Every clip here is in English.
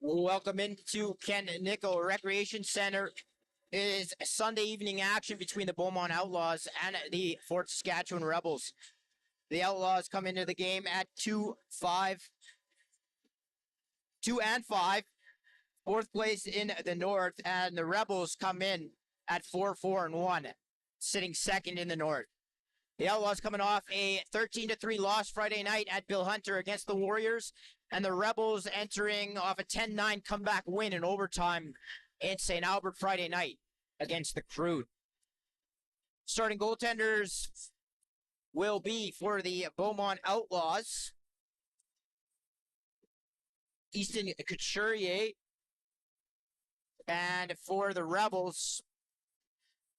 Welcome into Ken Nickel Recreation Center. It is Sunday evening action between the Beaumont Outlaws and the Fort Saskatchewan Rebels. The Outlaws come into the game at 2 and 5, fourth place in the North, and the Rebels come in at 4 and 1, sitting second in the North. The Outlaws coming off a 13-3 loss Friday night at Bill Hunter against the Warriors, and the Rebels entering off a 10-9 comeback win in overtime in St. Albert Friday night against the CROW. Starting goaltenders will be for the Beaumont Outlaws Easton Couturier, and for the Rebels,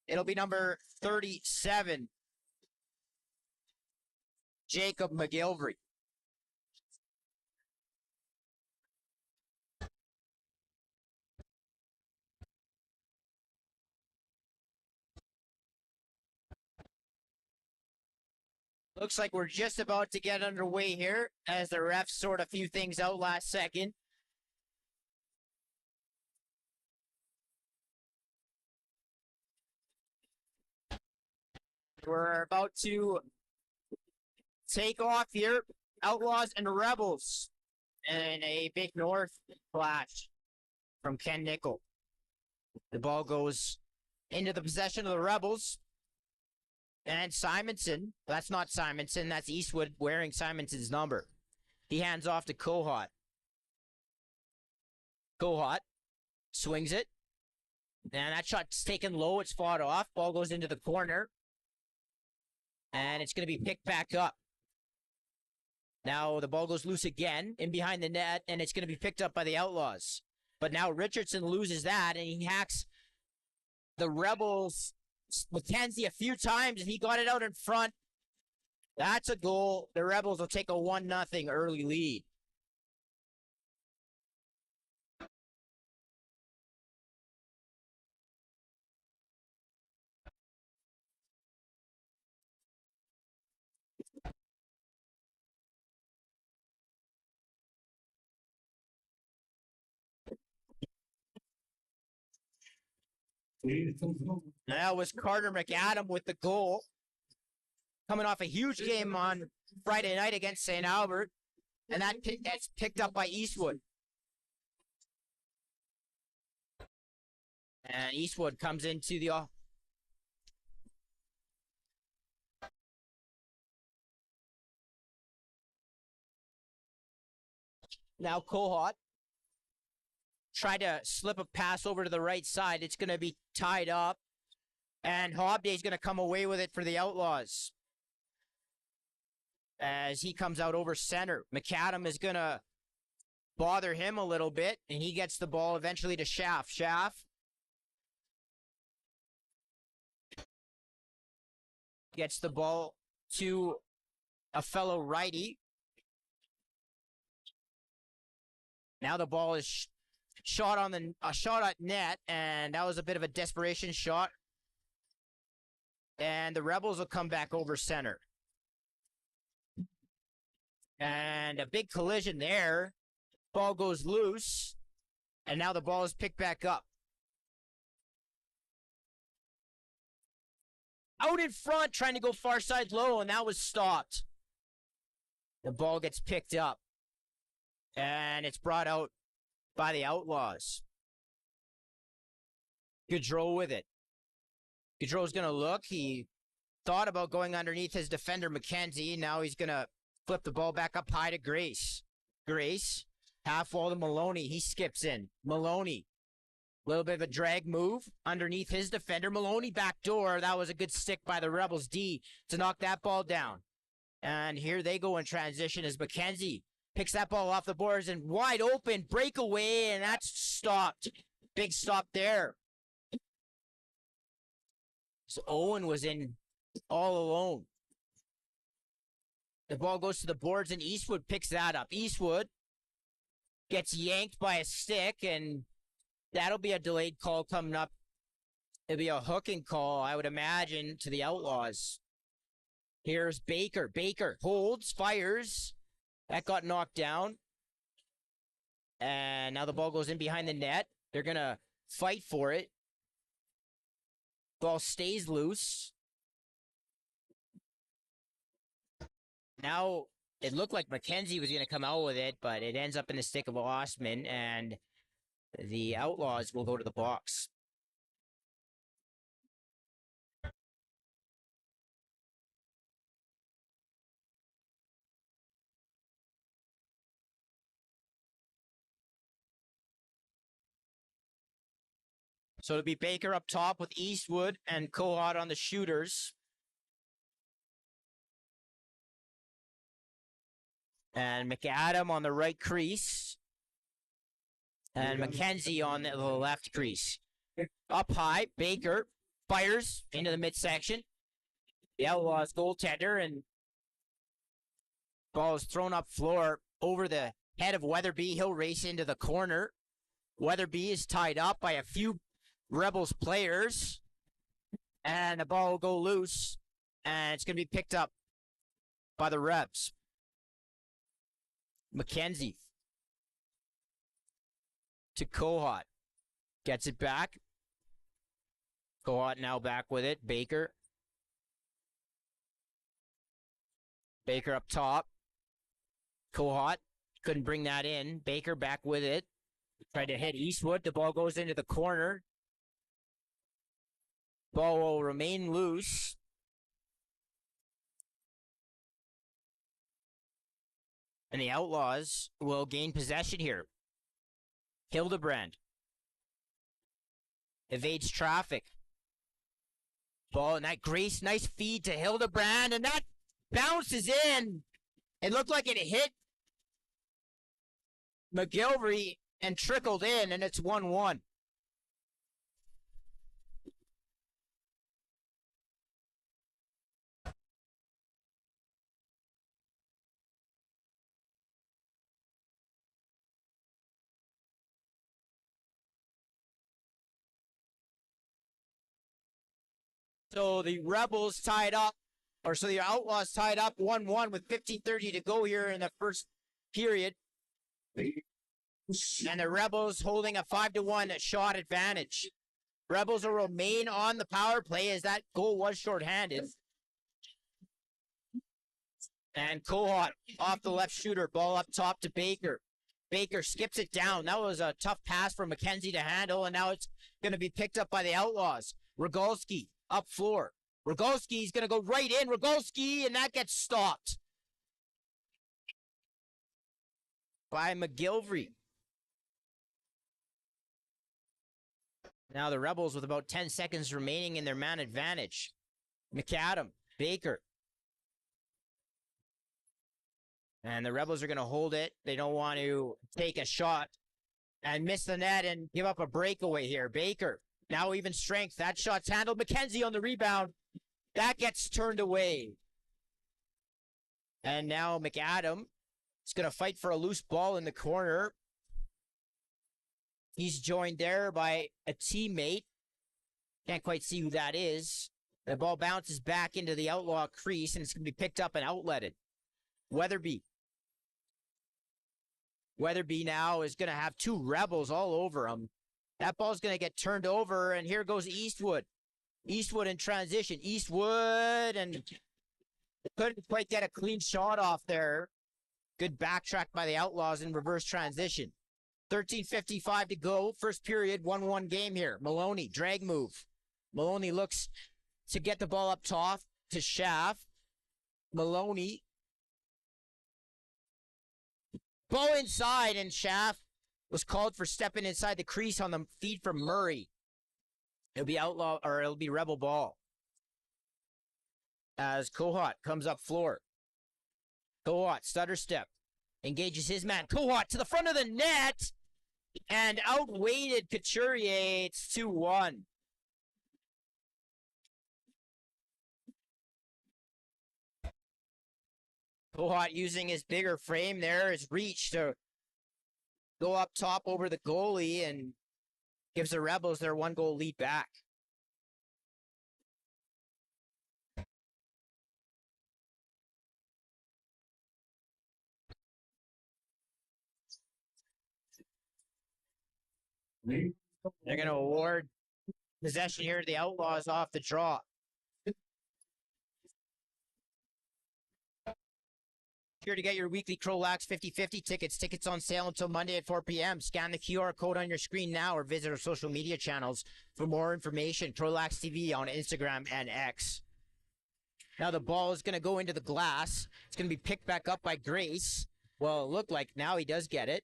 it'll be number 37, Jacob McGilvery. Looks like we're just about to get underway here as the refs sort a few things out last second. We're about to take off here. Outlaws and Rebels in a big North flash from Ken Nickel. The ball goes into the possession of the Rebels. And Simonson, that's not Simonson, that's Eastwood wearing Simonson's number. He hands off to Kohut. Kohut swings it. And that shot's taken low, it's fought off. Ball goes into the corner. And it's going to be picked back up. Now the ball goes loose again in behind the net, and it's going to be picked up by the Outlaws. But now Richardson loses that, and he hacks the Rebels McKenzie a few times, and he got it out in front. That's a goal. The Rebels will take a 1-0 early lead. That was Carter McAdam with the goal. Coming off a huge game on Friday night against St. Albert. And that's picked up by Eastwood. And Eastwood comes into the... Now Kohut tried to slip a pass over to the right side. It's going to be tied up. And Hobday's going to come away with it for the Outlaws. As he comes out over center. McAdam is going to bother him a little bit. And he gets the ball eventually to Schaff. Schaff gets the ball to a fellow righty. Now the ball is shot on a shot at net, and that was a bit of a desperation shot. And the Rebels will come back over center. And a big collision there. Ball goes loose, and now the ball is picked back up. Out in front, trying to go far side low, and that was stopped. The ball gets picked up, and it's brought out by the Outlaws. Gaudreau with it. Gaudreau's going to look. He thought about going underneath his defender, McKenzie. Now he's going to flip the ball back up high to Grace. Grace, half wall to Maloney. He skips in. Maloney, a little bit of a drag move underneath his defender. Maloney backdoor. That was a good stick by the Rebels D to knock that ball down. And here they go in transition as McKenzie picks that ball off the boards and wide open breakaway, and that's stopped. Big stop there. So Owen was in all alone. The ball goes to the boards, and Eastwood picks that up. Eastwood gets yanked by a stick, and that'll be a delayed call coming up. It'll be a hooking call, I would imagine, to the Outlaws. Here's Baker. Baker holds, fires. That got knocked down. And now the ball goes in behind the net. They're going to fight for it. Ball stays loose. Now, it looked like McKenzie was going to come out with it, but it ends up in the stick of Osman, and the Outlaws will go to the box. So it'll be Baker up top with Eastwood and Kohut on the shooters. And McAdam on the right crease. And McKenzie on the left crease. Up high, Baker fires into the midsection. The Outlaws goaltender, and ball is thrown up floor over the head of Weatherby. He'll race into the corner. Weatherby is tied up by a few Rebels players, and the ball will go loose, and it's going to be picked up by the Rebs. McKenzie to Kohut. Gets it back. Kohut now back with it. Baker. Baker up top. Kohut couldn't bring that in. Baker back with it. Tried to hit Eastwood. The ball goes into the corner. Ball will remain loose. And the Outlaws will gain possession here. Hildebrand evades traffic. Ball, and that Grace, nice feed to Hildebrand, and that bounces in. It looked like it hit McGilvery and trickled in, and it's 1-1. So the Rebels tied up, or so the Outlaws tied up 1-1 with 15:30 to go here in the first period. And the Rebels holding a 5-1 shot advantage. Rebels will remain on the power play as that goal was shorthanded. And Kohut off the left shooter, ball up top to Baker. Baker skips it down. That was a tough pass for McKenzie to handle, and now it's going to be picked up by the Outlaws. Rogalski up floor. Rogalski's going to go right in. Rogalski, and that gets stopped by McGilvery. Now the Rebels with about 10 seconds remaining in their man advantage. McAdam, Baker. And the Rebels are going to hold it. They don't want to take a shot and miss the net and give up a breakaway here. Baker, now even strength. That shot's handled. McKenzie on the rebound. That gets turned away. And now McAdam is going to fight for a loose ball in the corner. He's joined there by a teammate. Can't quite see who that is. The ball bounces back into the Outlaw crease, and it's going to be picked up and outletted. Weatherby. Weatherby now is going to have two Rebels all over him. That ball's going to get turned over, and here goes Eastwood. Eastwood in transition. Eastwood, and couldn't quite get a clean shot off there. Good backtrack by the Outlaws in reverse transition. 13:55 to go. First period, 1-1 game here. Maloney, drag move. Maloney looks to get the ball up top to Schaff. Maloney. Ball inside, and Schaff was called for stepping inside the crease on the feed from Murray. It'll be Outlaw, or it'll be Rebel ball. As Kohut comes up floor. Kohut, stutter step. Engages his man. Kohut to the front of the net. And outweighted Couturier. It's 2-1. Kohut using his bigger frame there, his reach to go up top over the goalie and gives the Rebels their 1-goal lead back. They're going to award possession here to the Outlaws off the draw. Here to get your weekly CROW LAX 50/50 tickets. Tickets on sale until Monday at 4 p.m. Scan the QR code on your screen now or visit our social media channels for more information. CROW LAX TV on Instagram and X. Now the ball is going to go into the glass. It's going to be picked back up by Grace. Well, it looked like now he does get it.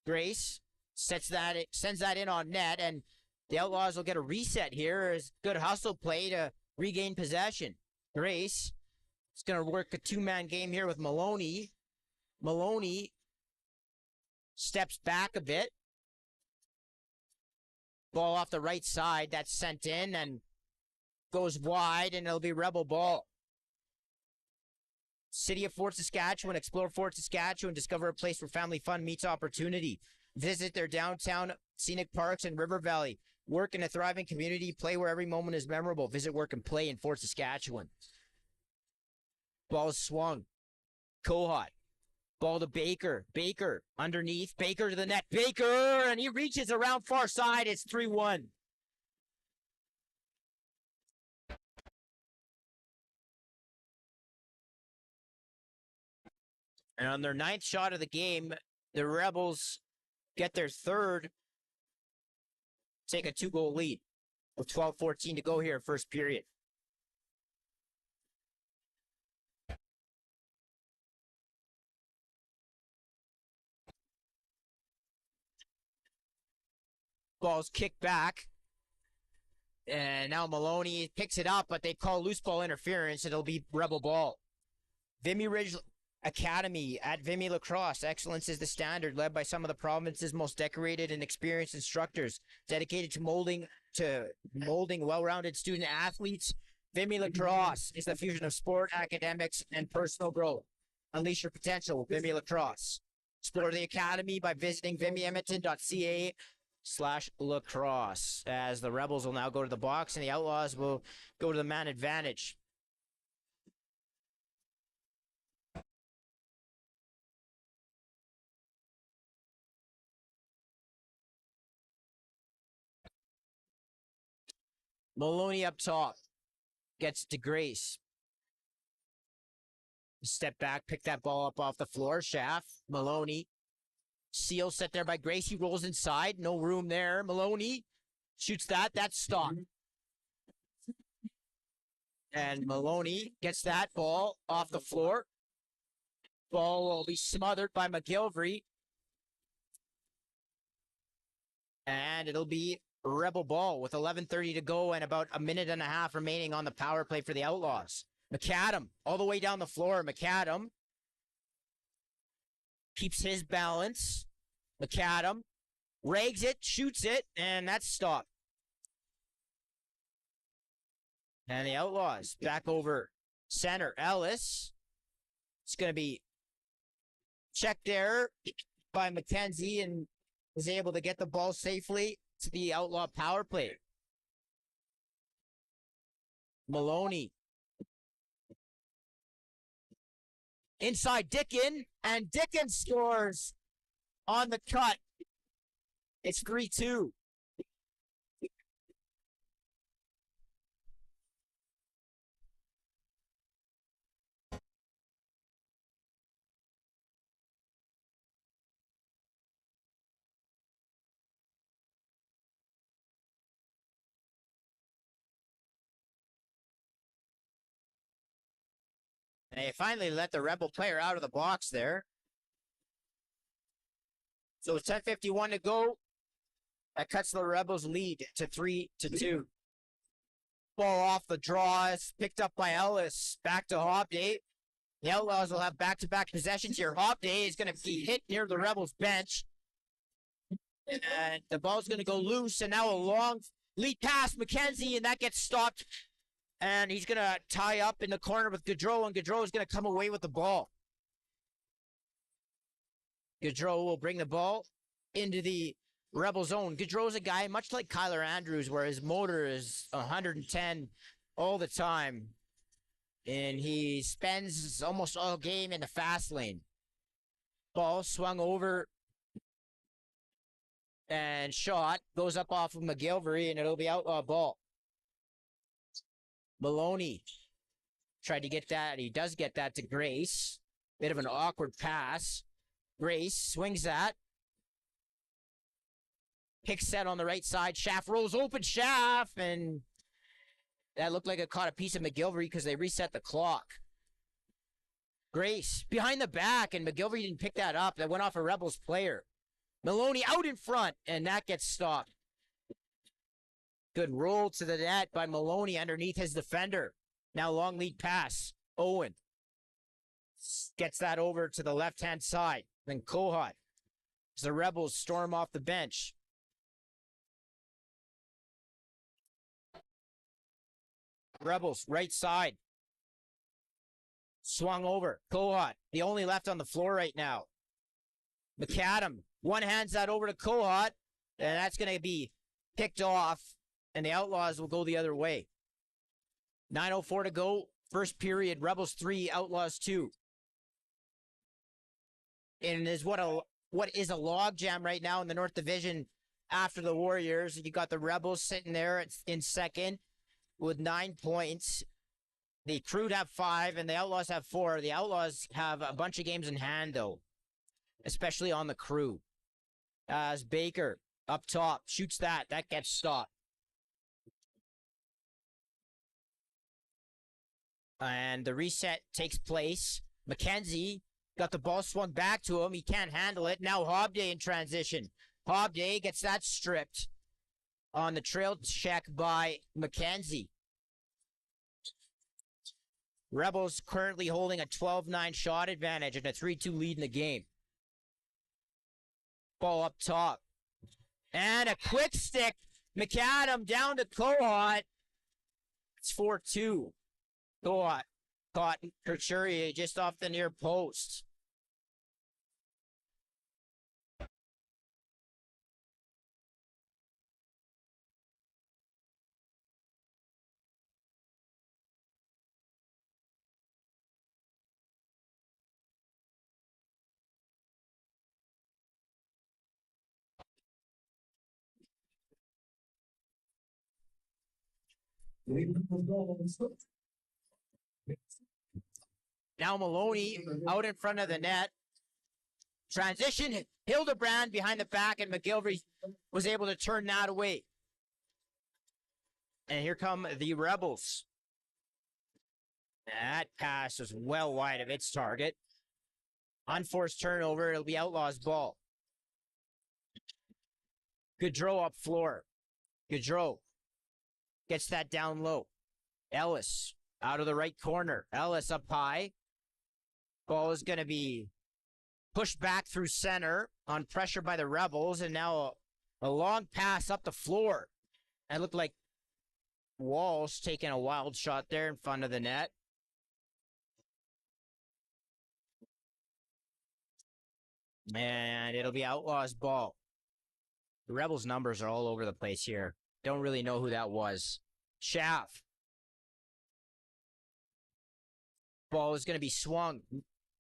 Grace sends that in on net, and the Outlaws will get a reset here. As good hustle play to regain possession. Grace is going to work a two-man game here with Maloney. Maloney steps back a bit. Ball off the right side. That's sent in and goes wide, and it'll be Rebel ball. City of Fort Saskatchewan. Explore Fort Saskatchewan. Discover a place where family fun meets opportunity. Visit their downtown scenic parks in River Valley. Work in a thriving community. Play where every moment is memorable. Visit, work, and play in Fort Saskatchewan. Ball swung. Kohut. Ball to Baker. Baker underneath. Baker to the net. Baker! And he reaches around far side. It's 3-1. And on their 9th shot of the game, the Rebels get their third, take a 2-goal lead with 12:14 to go here, first period. Ball's kicked back. And now Maloney picks it up, but they call loose ball interference. It'll be Rebel ball. Vimy Ridge Academy at Vimy Lacrosse. Excellence is the standard, led by some of the province's most decorated and experienced instructors, dedicated to molding well-rounded student athletes. Vimy Lacrosse is the fusion of sport, academics, and personal growth. Unleash your potential with Vimy Lacrosse. Explore the academy by visiting vimyedmonton.ca/lacrosse. As the Rebels will now go to the box and the Outlaws will go to the man advantage. Maloney up top. Gets to Grace. Step back, pick that ball up off the floor. Shaft. Maloney. Seal set there by Grace. He rolls inside. No room there. Maloney shoots that. That's stopped. And Maloney gets that ball off the floor. Ball will be smothered by McGilvery. And it'll be Rebel ball with 11:30 to go and about a minute and a half remaining on the power play for the Outlaws. McAdam all the way down the floor. McAdam keeps his balance. McAdam rags it, shoots it, and that's stopped. And the Outlaws back over center. Ellis. It's going to be checked there by McKenzie and was able to get the ball safely to the Outlaw power play. Maloney. Inside Dickin, and Dickin scores on the cut. It's 3-2. And they finally let the Rebel player out of the box there. So it's 10:51 to go. That cuts the Rebels' lead to 3-2. Ball off the draw. It's picked up by Ellis. Back to Hobday. The Outlaws will have back-to-back possessions here. Hobday is going to be hit near the Rebels' bench. And the ball's going to go loose. And now a long lead pass, McKenzie, and that gets stopped. And he's going to tie up in the corner with Gaudreau, and Gaudreau is going to come away with the ball. Gaudreau will bring the ball into the Rebel zone. Gaudreau's a guy much like Kyler Andrews, where his motor is 110 all the time. And he spends almost all game in the fast lane. Ball swung over And shot goes up off of McGilvery, and it'll be outlaw ball. Maloney tried to get that. He does get that to Grace. Bit of an awkward pass. Grace swings that. Pick set on the right side. Schaff rolls open. Schaff, and that looked like it caught a piece of McGilvery because they reset the clock. Grace behind the back, and McGilvery didn't pick that up. That went off a Rebels player. Maloney out in front, and that gets stopped. Good roll to the net by Maloney underneath his defender. Now long lead pass. Owen gets that over to the left-hand side. Then Kohut as the Rebels storm off the bench. Rebels, right side. Swung over. Kohut, the only left on the floor right now. McAdam, one hands that over to Kohut, and that's going to be picked off, and the Outlaws will go the other way. 9:04 to go. First period, Rebels 3, Outlaws 2. And is what is a logjam right now in the North Division after the Warriors. You got the Rebels sitting there in second with 9 points. The CROW have 5, and the Outlaws have 4. The Outlaws have a bunch of games in hand, though, especially on the CROW. As Baker up top shoots that gets stopped. And the reset takes place. McKenzie got the ball swung back to him. He can't handle it. Now Hobday in transition. Hobday gets that stripped on the trail check by McKenzie. Rebels currently holding a 12-9 shot advantage and a 3-2 lead in the game. Ball up top. And a quick stick. McAdam down to Kohut. It's 4-2. Kohut caught Couturier just off the near post. Now Maloney out in front of the net. Transition, Hildebrand behind the back, and McGilvery was able to turn that away. And here come the Rebels. That pass was well wide of its target. Unforced turnover, it'll be Outlaws ball. Gaudreau up floor. Gaudreau gets that down low. Ellis out of the right corner. Ellis up high. Ball is going to be pushed back through center on pressure by the Rebels, and now a long pass up the floor. It looked like Walsh taking a wild shot there in front of the net. And it'll be Outlaws ball. The Rebels numbers are all over the place here. Don't really know who that was. Schaff. Ball is going to be swung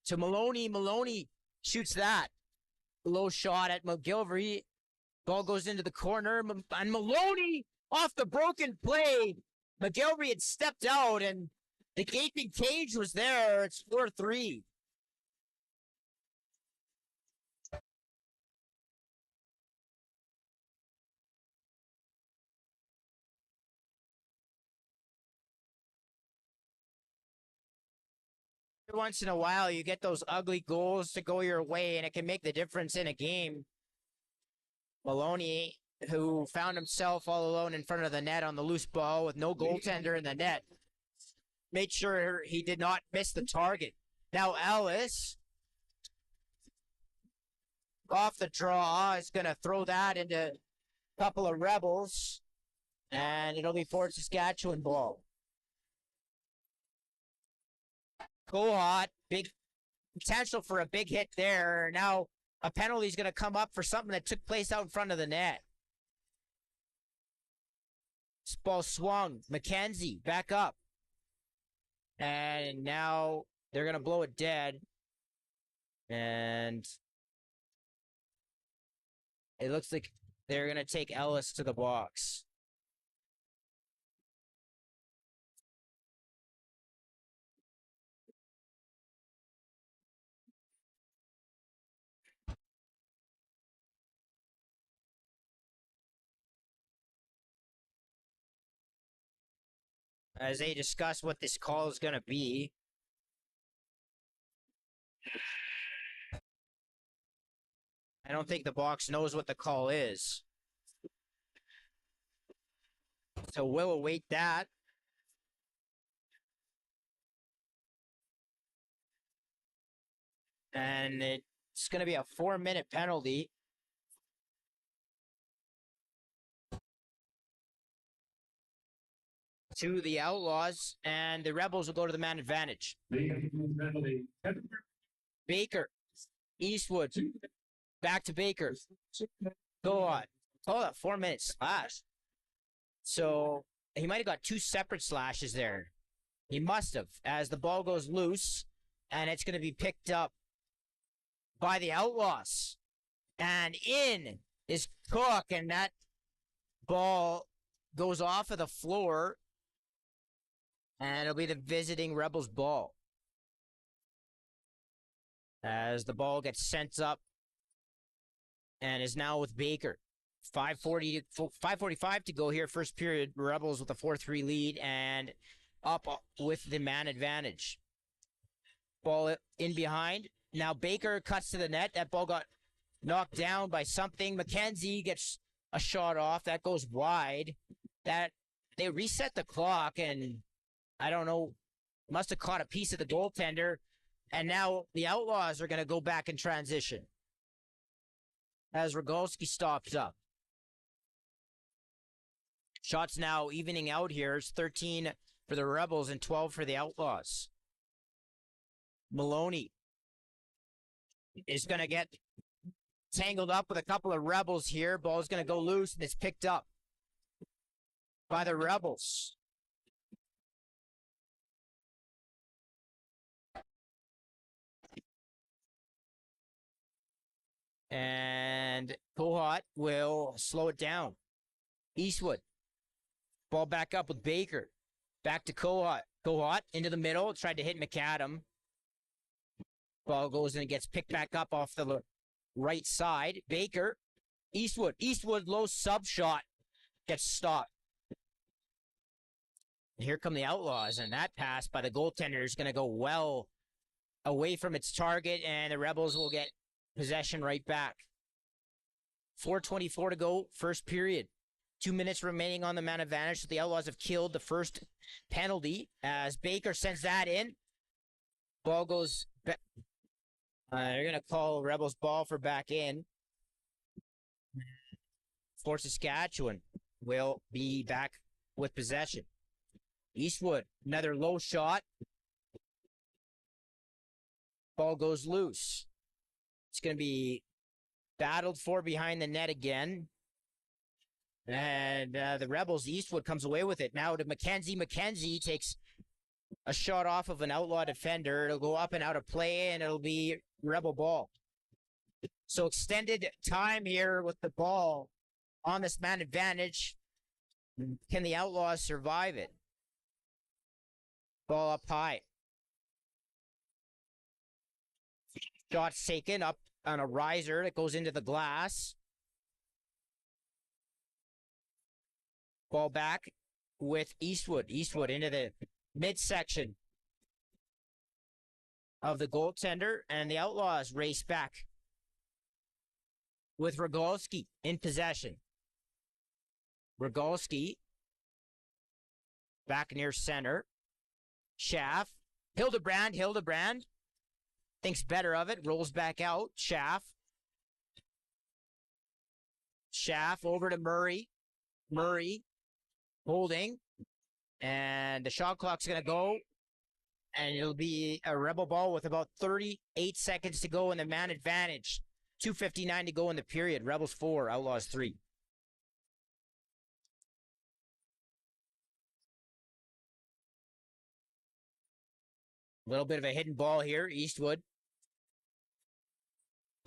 to Maloney. Maloney shoots that. Low shot at McGilvery. Ball goes into the corner. And Maloney off the broken play. McGilvery had stepped out, and the gaping cage was there. It's 4-3. Once in a while, you get those ugly goals to go your way, and it can make the difference in a game. Maloney, who found himself all alone in front of the net on the loose ball with no goaltender in the net, made sure he did not miss the target. Now Ellis, off the draw, is going to throw that into a couple of Rebels, and it'll be Fort Saskatchewan ball. Kohut, big potential for a big hit there. Now a penalty is going to come up for something that took place out in front of the net. This ball swung. McKenzie back up. And now they're going to blow it dead. And it looks like They're going to take Ellis to the box. As they discuss what this call is going to be. I don't think the box knows what the call is. So we'll await that. And it's going to be a 4-minute penalty. To the Outlaws, and the Rebels will go to the man advantage. Baker, Eastwood, back to Baker. Go on. Oh, a 4-minute slash. So he might have got 2 separate slashes there. He must have, as the ball goes loose, and it's going to be picked up by the Outlaws. And in is Cook, and that ball goes off of the floor. And it'll be the visiting Rebels ball. As the ball gets sent up and is now with Baker. 5:45 to go here. First period, Rebels with a 4-3 lead and up with the man advantage. Ball in behind. Now Baker cuts to the net. That ball got knocked down by something. McKenzie gets a shot off. That goes wide. That they reset the clock, and I don't know, must have caught a piece of the goaltender, and now the Outlaws are going to go back in transition as Rogalski stops up. Shots now evening out here. It's 13 for the Rebels and 12 for the Outlaws. Maloney is going to get tangled up with a couple of Rebels here. Ball's going to go loose, and it's picked up by the Rebels. And Kohut will slow it down. Eastwood. Ball back up with Baker. Back to Kohut. Kohut into the middle. Tried to hit McAdam. Ball goes and gets picked back up off the right side. Baker. Eastwood. Eastwood low sub shot. Gets stopped. And here come the Outlaws. And that pass by the goaltender is going to go well away from its target. And the Rebels will get possession right back. 4:24 to go, first period. 2 minutes remaining on the man advantage. So the Outlaws have killed the first penalty as Baker sends that in. Ball goes back. They're going to call Rebels ball for back in. For Saskatchewan will be back with possession. Eastwood, another low shot. Ball goes loose. It's going to be battled for behind the net again. And the Rebels, Eastwood comes away with it. Now to McKenzie. McKenzie takes a shot off of an Outlaw defender. It'll go up and out of play, and it'll be Rebel ball. So extended time here with the ball on this man advantage. Can the Outlaws survive it? Ball up high. Shot's taken up on a riser that goes into the glass. Ball back with Eastwood. Eastwood into the midsection of the goaltender, and the Outlaws race back with Rogalski in possession. Rogalski back near center. Schaff. Hildebrand thinks better of it, rolls back out. Schaff over to Murray. Murray holding, and the shot clock's going to go, and it'll be a Rebel ball with about 38 seconds to go in the man advantage. 2:59 to go in the period. Rebels 4, Outlaws 3. A little bit of a hidden ball here. Eastwood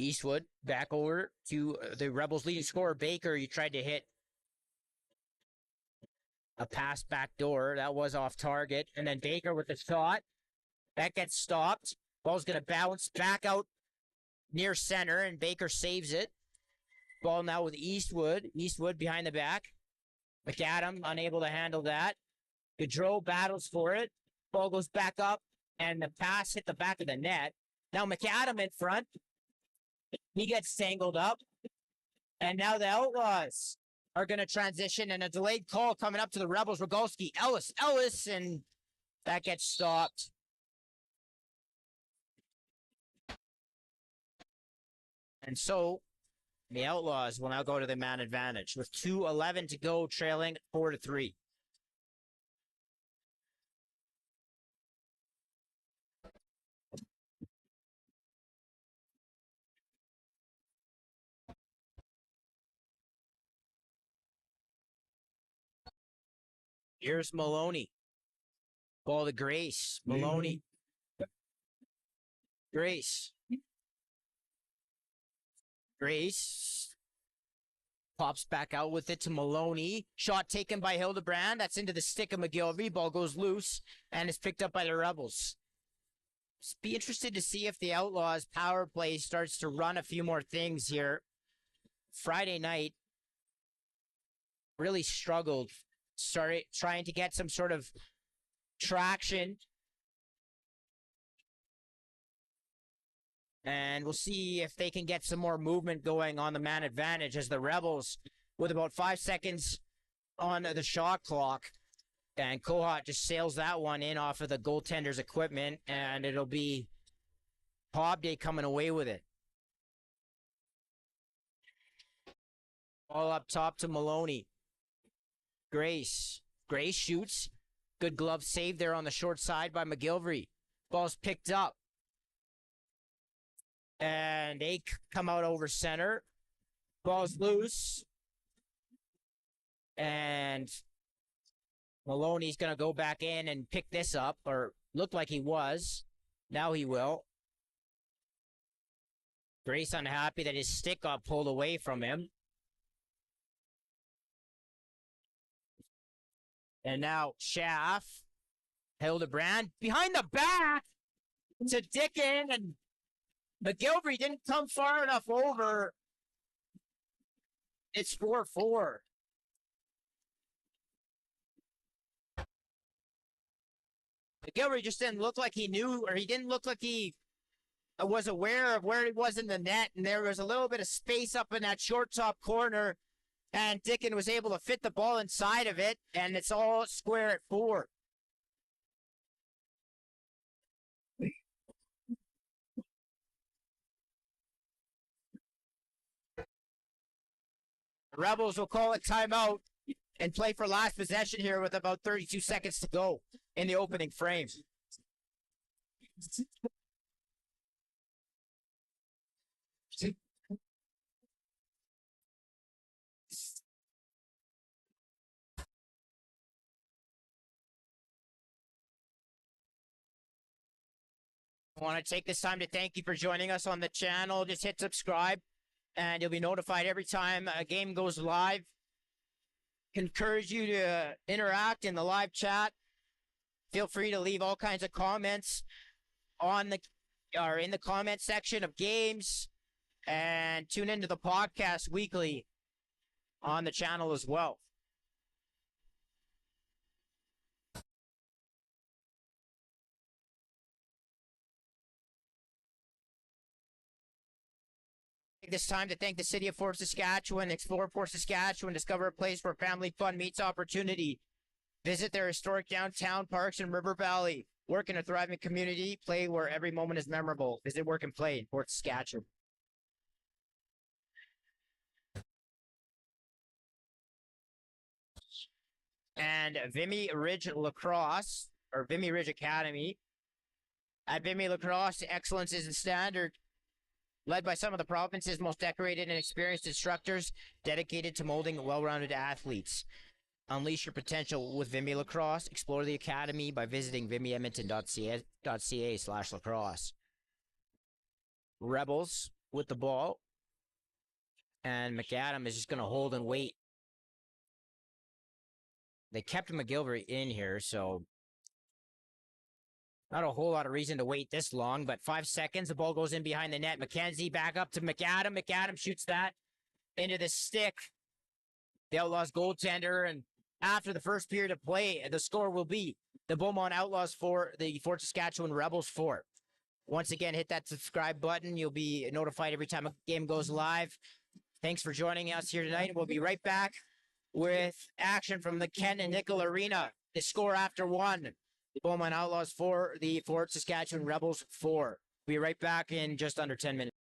Eastwood back over to the Rebels' leading scorer, Baker. You tried to hit a pass back door. That was off target. And then Baker with the shot. That gets stopped. Ball's going to bounce back out near center, and Baker saves it. Ball now with Eastwood. Eastwood behind the back. McAdam unable to handle that. Gaudreau battles for it. Ball goes back up, and the pass hit the back of the net. Now McAdam in front. He gets tangled up. And now the Outlaws are going to transition, and a delayed call coming up to the Rebels. Rogalski, Ellis, and that gets stopped. And so the Outlaws will now go to the man advantage with 2:11 to go, trailing 4-3. Here's Maloney. Ball to Grace. Maloney. Grace. Grace pops back out with it to Maloney. Shot taken by Hildebrand. That's into the stick of McGillivray. Ball goes loose and is picked up by the Rebels. Just be interested to see if the Outlaws power play starts to run a few more things here. Friday night really struggled. Started trying to get some sort of traction. And we'll see if they can get some more movement going on the man advantage as the Rebels, with about 5 seconds on the shot clock. And Kohut just sails that one in off of the goaltender's equipment, and it'll be Pobday coming away with it. All up top to Maloney. Grace shoots. Good glove save there on the short side by McGillivray. Ball's picked up. And they come out over center. Ball's loose. And Maloney's going to go back in and pick this up, or looked like he was. Now he will. Grace unhappy that his stick got pulled away from him. And now Schaff, Hildebrand, behind the back to Dickin, and McGillivray didn't come far enough over. It's 4-4. McGillivray just didn't look like he knew, or he didn't look like he was aware of where he was in the net, and there was a little bit of space up in that short top corner, and Dickin was able to fit the ball inside of it, and it's all square at 4. The Rebels will call it timeout and play for last possession here with about 32 seconds to go in the opening frame. I want to take this time to thank you for joining us on the channel. Just hit subscribe, and you'll be notified every time a game goes live. Encourage you to interact in the live chat. Feel free to leave all kinds of comments on the or in the comment section of games, and tune into the podcast weekly on the channel as well. Take this time to thank the City of Fort Saskatchewan. Explore Fort Saskatchewan. Discover a place where family fun meets opportunity. Visit their historic downtown parks in River Valley. Work in a thriving community. Play where every moment is memorable. Visit Work and Play in Fort Saskatchewan. And Vimy Ridge Lacrosse, or Vimy Ridge Academy. At Vimy Lacrosse, excellence is the standard. Led by some of the province's most decorated and experienced instructors, dedicated to molding well-rounded athletes. Unleash your potential with Vimy Lacrosse. Explore the academy by visiting vimyedmonton.ca/lacrosse. Rebels with the ball. And McAdam is just going to hold and wait. They kept McGilvery in here, so not a whole lot of reason to wait this long, but 5 seconds. The ball goes in behind the net. McKenzie back up to McAdam. McAdam shoots that into the stick. The Outlaws goaltender, and after the first period of play, the score will be the Beaumont Outlaws 4, the Fort Saskatchewan Rebels 4. Once again, hit that subscribe button. You'll be notified every time a game goes live. Thanks for joining us here tonight. We'll be right back with action from the Ken and Nickel Arena. The score after 1. The Beaumont Outlaws 4, the Fort Saskatchewan Rebels 4. We'll be right back in just under 10 minutes.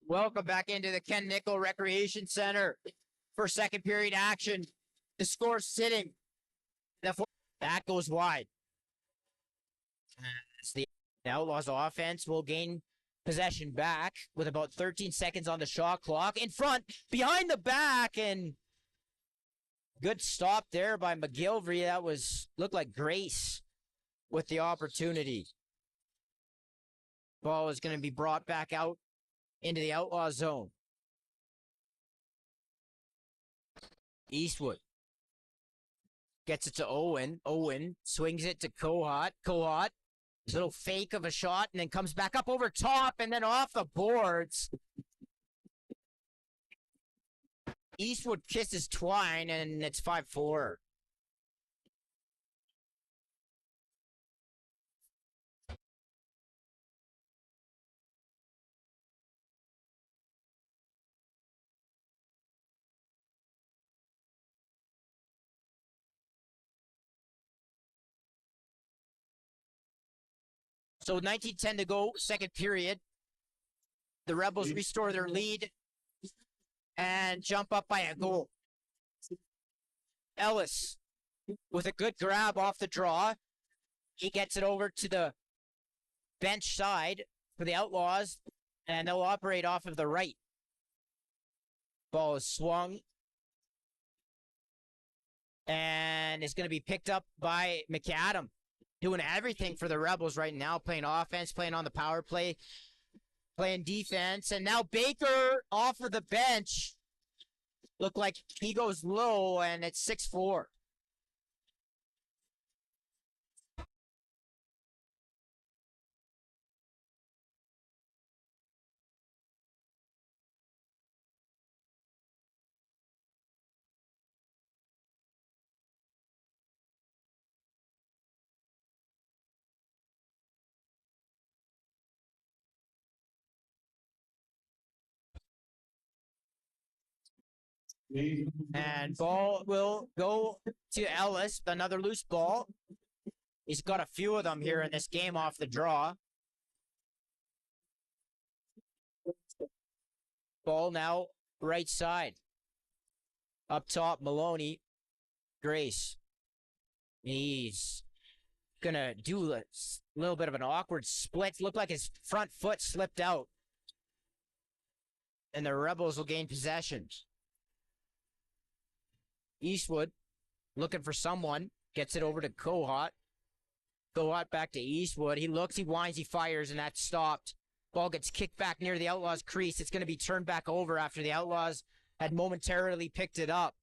Welcome back into the Ken Nickel Recreation Center for second period action. The score sitting. That goes wide. As the Outlaws offense will gain possession back with about 13 seconds on the shot clock. In front, behind the back, and good stop there by McGilvery. That looked like Grace with the opportunity. Ball is going to be brought back out into the Outlaw zone. Eastwood gets it to Owen. Owen swings it to Kohut. Kohut, little fake of a shot, and then comes back up over top and then off the boards. Eastwood kisses Twine, and it's 5-4. So 19:10 to go, second period. The Rebels restore their lead and jump up by a goal. Ellis with a good grab off the draw. He gets it over to the bench side for the Outlaws, and they'll operate off of the right. Ball is swung and is going to be picked up by McAdam. Doing everything for the Rebels right now, playing offense, playing on the power play, playing defense. And now Baker off of the bench. Look like he goes low, and it's 6-4. And ball will go to Ellis. Another loose ball. He's got a few of them here in this game off the draw. Ball now right side. Up top, Maloney. Grace. He's gonna do a little bit of an awkward split. Looked like his front foot slipped out. And the Rebels will gain possession. Eastwood looking for someone. Gets it over to Kohut. Kohut back to Eastwood. He looks, he winds, he fires, and that's stopped. Ball gets kicked back near the Outlaws' crease. It's going to be turned back over after the Outlaws had momentarily picked it up.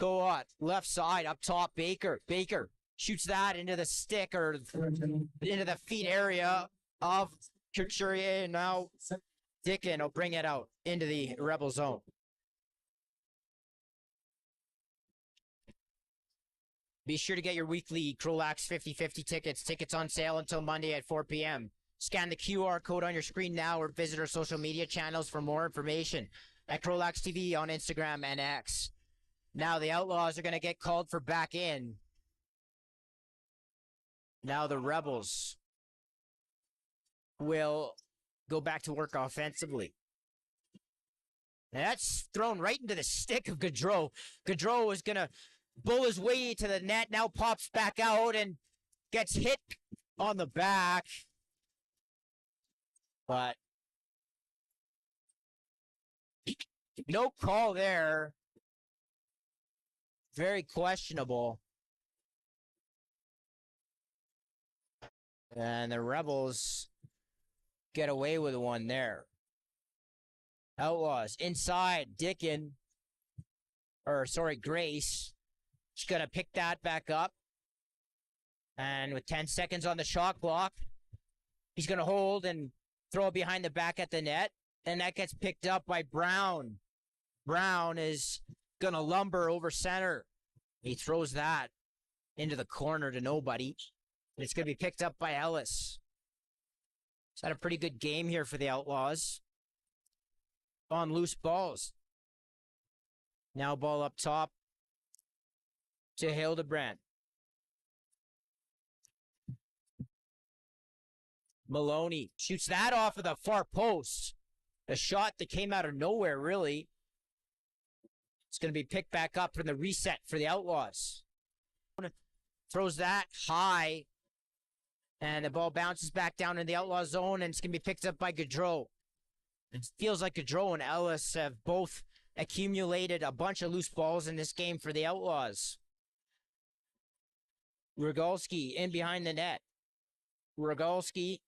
Kohut, left side, up top, Baker. Baker shoots that into the stick or into the feet area of Couturier. And now Dickin will bring it out into the Rebel zone. Be sure to get your weekly CROW LAX 50/50 tickets. Tickets on sale until Monday at 4 p.m. Scan the QR code on your screen now or visit our social media channels for more information at CROW LAX TV on Instagram and X. Now the Outlaws are going to get called for back in. Now the Rebels will go back to work offensively. That's thrown right into the stick of Gaudreau. Gaudreau is going to bull his way to the net, now pops back out and gets hit on the back. But no call there. Very questionable. And the Rebels get away with one there. Outlaws inside. Grace. She's going to pick that back up. And with 10 seconds on the shot clock, he's going to hold and throw it behind the back at the net. And that gets picked up by Brown. Brown is going to lumber over center. He throws that into the corner to nobody. It's going to be picked up by Ellis. He's had a pretty good game here for the Outlaws. On loose balls. Now ball up top to Hildebrand. Maloney shoots that off of the far post. A shot that came out of nowhere, really. It's going to be picked back up from the reset for the Outlaws. Throws that high, and the ball bounces back down in the Outlaw zone, and it's going to be picked up by Gaudreau. It feels like Gaudreau and Ellis have both accumulated a bunch of loose balls in this game for the Outlaws. Rogalski in behind the net. Rogalski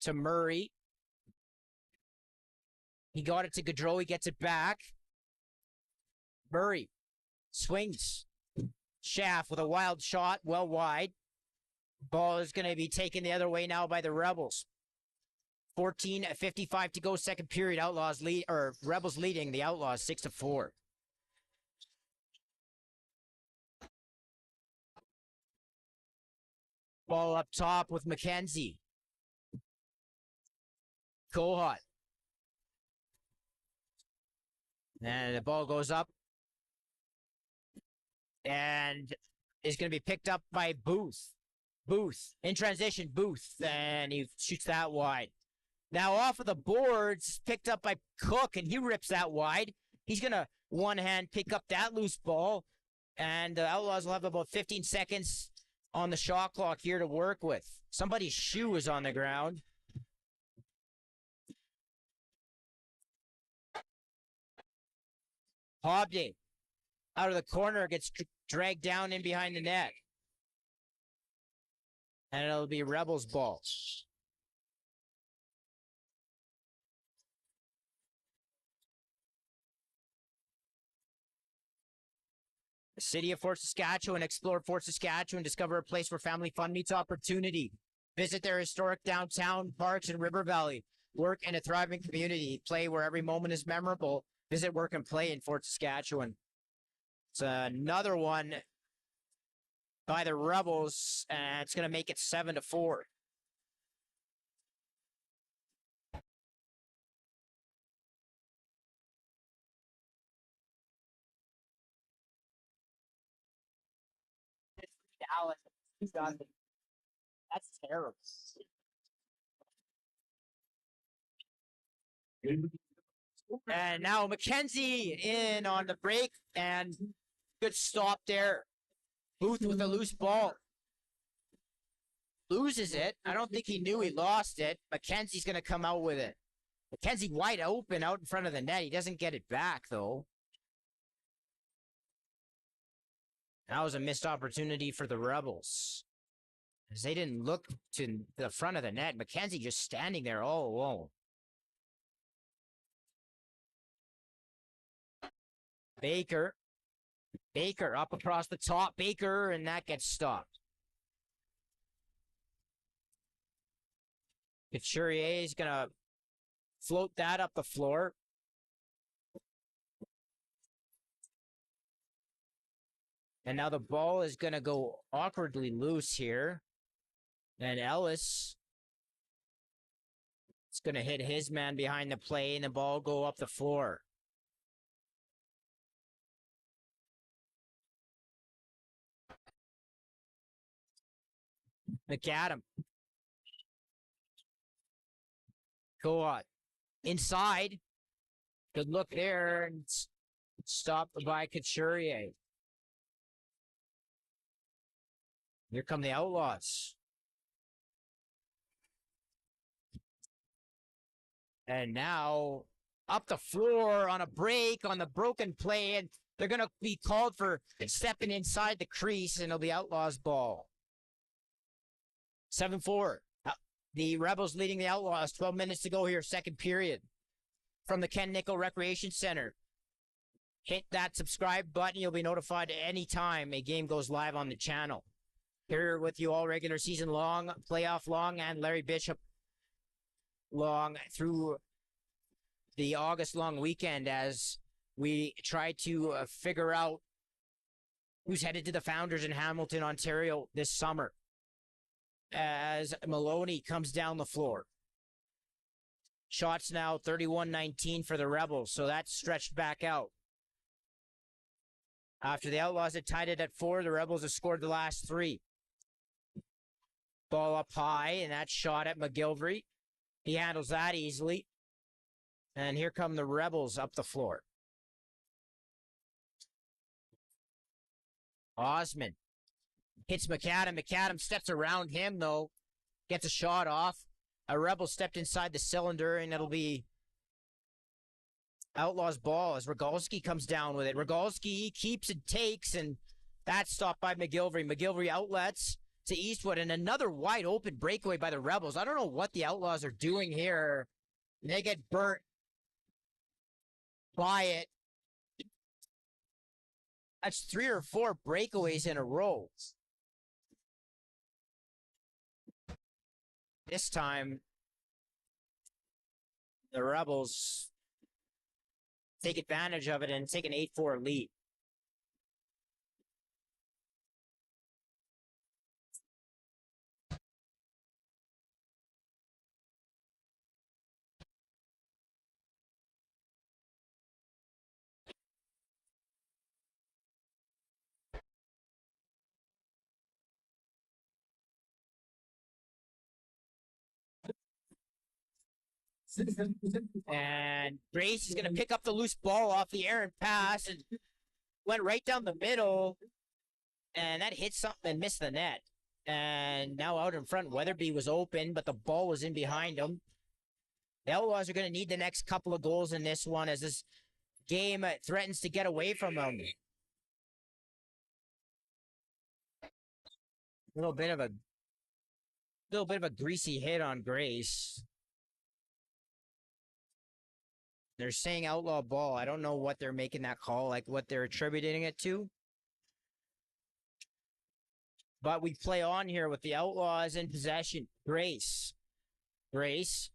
to Murray. He got it to Gaudreau. He gets it back. Murray swings. Shaft with a wild shot, well wide. Ball is going to be taken the other way now by the Rebels. 14:55 to go, second period. Outlaws lead, or Rebels leading the Outlaws 6-4. Ball up top with McKenzie. Kohut. And the ball goes up. And is going to be picked up by Booth. Booth. In transition, Booth. And he shoots that wide. Now off of the boards, picked up by Cook, and he rips that wide. He's going to one-hand pick up that loose ball. And the Outlaws will have about 15 seconds on the shot clock here to work with. Somebody's shoe is on the ground. Hobday out of the corner gets dragged down in behind the net. And it'll be Rebels ball. The city of Fort Saskatchewan. Explore Fort Saskatchewan. Discover a place where family fun meets opportunity. Visit their historic downtown parks and River Valley. Work in a thriving community. Play where every moment is memorable. Visit, work, and play in Fort Saskatchewan. It's another one by the Rebels, and it's going to make it 7-4. That's terrible. And now McKenzie in on the break, and good stop there. Booth with a loose ball. Loses it. I don't think he knew he lost it. McKenzie's going to come out with it. McKenzie wide open out in front of the net. He doesn't get it back, though. That was a missed opportunity for the Rebels, as they didn't look to the front of the net. McKenzie just standing there all alone. Baker up across the top. Baker, and that gets stopped. Couturier is going to float that up the floor. And now the ball is going to go awkwardly loose here. And Ellis is going to hit his man behind the play, and the ball go up the floor. McAdam. Kohut. Inside. Good look there, and stopped by Couturier. Here come the Outlaws. And now up the floor on a break on the broken play, and they're going to be called for stepping inside the crease, and it'll be Outlaws ball. 7-4. The Rebels leading the Outlaws. 12 minutes to go here, second period. From the Ken Nickel Recreation Center. Hit that subscribe button. You'll be notified anytime a game goes live on the channel. Here with you all regular season long, playoff long, and Larry Bishop long through the August long weekend as we try to figure out who's headed to the Founders in Hamilton, Ontario this summer. As Maloney comes down the floor. Shots now 31-19 for the Rebels, so that's stretched back out. After the Outlaws had tied it at 4, the Rebels have scored the last 3. Ball up high, and that shot at McGilvery. He handles that easily. And here come the Rebels up the floor. Osman hits McAdam. McAdam steps around him, though. Gets a shot off. A Rebel stepped inside the cylinder, and it'll be Outlaws ball as Rogalski comes down with it. Rogalski keeps and takes, and that's stopped by McGilvery. McGilvery outlets to Eastwood, and another wide open breakaway by the Rebels. I don't know what the Outlaws are doing here. They get burnt by it. That's 3 or 4 breakaways in a row. This time, the Rebels take advantage of it and take an 8-4 lead. And Grace is going to pick up the loose ball off the air and pass, and went right down the middle, and that hit something and missed the net. And now out in front, Weatherby was open, but the ball was in behind him. The Outlaws are going to need the next couple of goals in this one as this game threatens to get away from them. A little bit of a greasy hit on Grace. They're saying outlaw ball. I don't know what they're making that call, like what they're attributing it to. But we play on here with the Outlaws in possession. Grace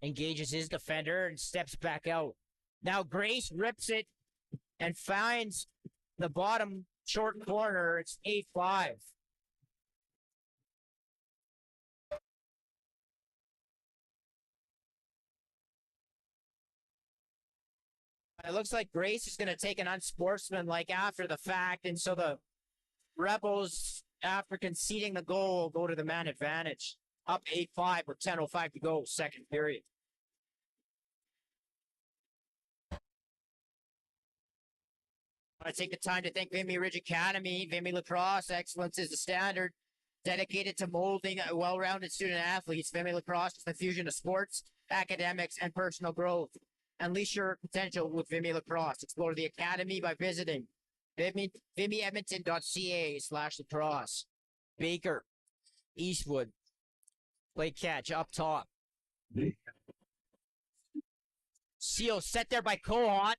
engages his defender and steps back out. Now Grace rips it and finds the bottom short corner. It's 8-5. It looks like Grace is going to take an unsportsmanlike after the fact, and so the Rebels, after conceding the goal, go to the man advantage. Up 8-5 with 10:05 to go, second period. I take the time to thank Vimy Ridge Academy. Vimy Lacrosse excellence is the standard, dedicated to molding well-rounded student athletes. Vimy Lacrosse is the fusion of sports, academics, and personal growth. Unleash your potential with Vimy Lacrosse. Explore the academy by visiting VimmyEdmonton.ca/lacrosse. Baker, Eastwood, play catch up top. Seal set there by Cohon.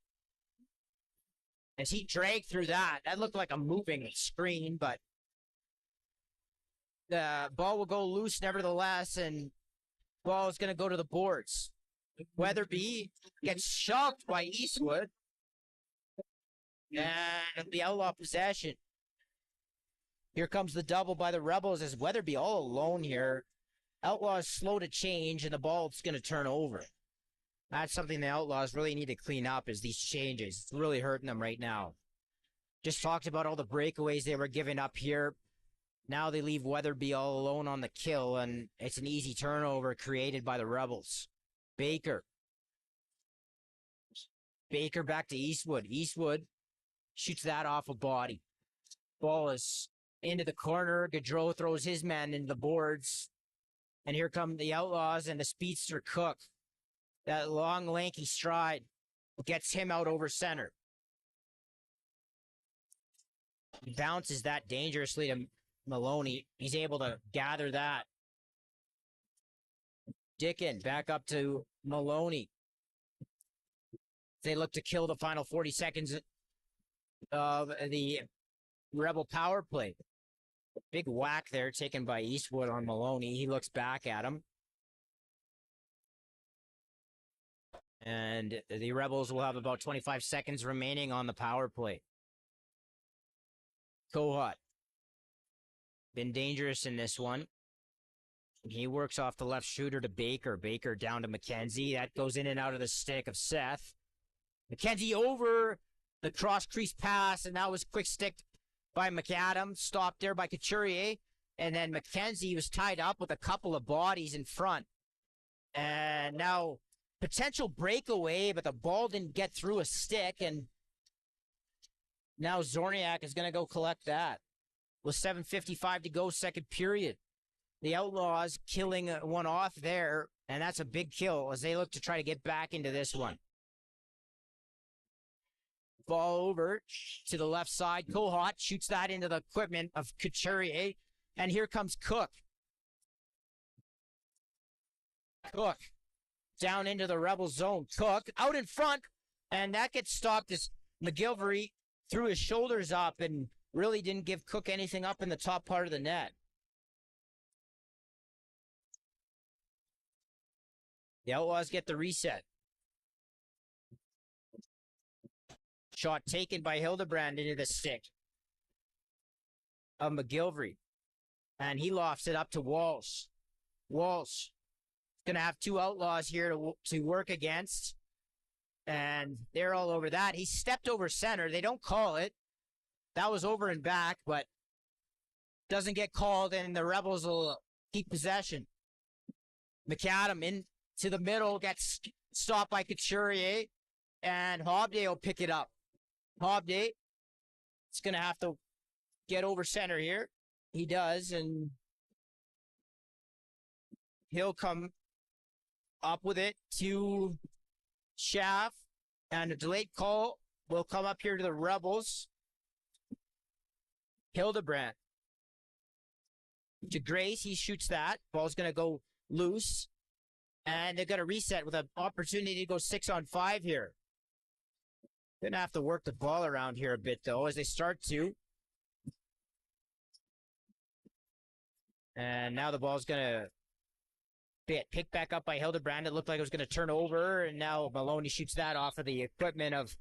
As he dragged through that. That looked like a moving screen, but the ball will go loose nevertheless, and ball is going to go to the boards. Weatherby gets shoved by Eastwood. And the Outlaw possession. Here comes the double by the Rebels as Weatherby all alone here. Outlaws slow to change, and the ball's going to turn over. That's something the Outlaws really need to clean up, is these changes. It's really hurting them right now. Just talked about all the breakaways they were giving up here. Now they leave Weatherby all alone on the kill, and it's an easy turnover created by the Rebels. Baker back to Eastwood. Eastwood shoots that off a body. Ball is into the corner. Gaudreau throws his man into the boards. And here come the Outlaws and the speedster Cook. That long, lanky stride gets him out over center. He bounces that dangerously to Maloney. He's able to gather that. Dickin back up to Maloney. They look to kill the final 40 seconds of the Rebel power play. Big whack there taken by Eastwood on Maloney. He looks back at him. And the Rebels will have about 25 seconds remaining on the power play. Kohut. Been dangerous in this one. He works off the left shooter to Baker. Baker down to McKenzie. That goes in and out of the stick of Seth. McKenzie over the cross-crease pass, and that was quick stick by McAdam. Stopped there by Couturier. And then McKenzie was tied up with a couple of bodies in front. And now potential breakaway, but the ball didn't get through a stick. And now Zorniak is going to go collect that. With 7:55 to go, second period. The Outlaws killing one off there, and that's a big kill as they look to try to get back into this one. Ball over to the left side. Kohut shoots that into the equipment of Couturier, and here comes Cook. Cook down into the Rebel zone. Cook out in front, and that gets stopped as McGilvery threw his shoulders up and really didn't give Cook anything up in the top part of the net. The Outlaws get the reset. Shot taken by Hildebrand into the stick of McGilvery. And he lofts it up to Walsh. Walsh going to have two Outlaws here to work against. And they're all over that. He stepped over center. They don't call it. That was over and back, but doesn't get called, and the Rebels will keep possession. McAdam into the middle, gets stopped by Couturier, and Hobday will pick it up. Hobday is going to have to get over center here. He does, and he'll come up with it to Schaff, and a delayed call will come up here to the Rebels. Hildebrand to Grace. He shoots that. Ball's going to go loose. And they're going to reset with an opportunity to go 6-on-5 here. Going to have to work the ball around here a bit, though, as they start to. And now the ball's going to get picked back up by Hildebrand. It looked like it was going to turn over. And now Maloney shoots that off of the equipment of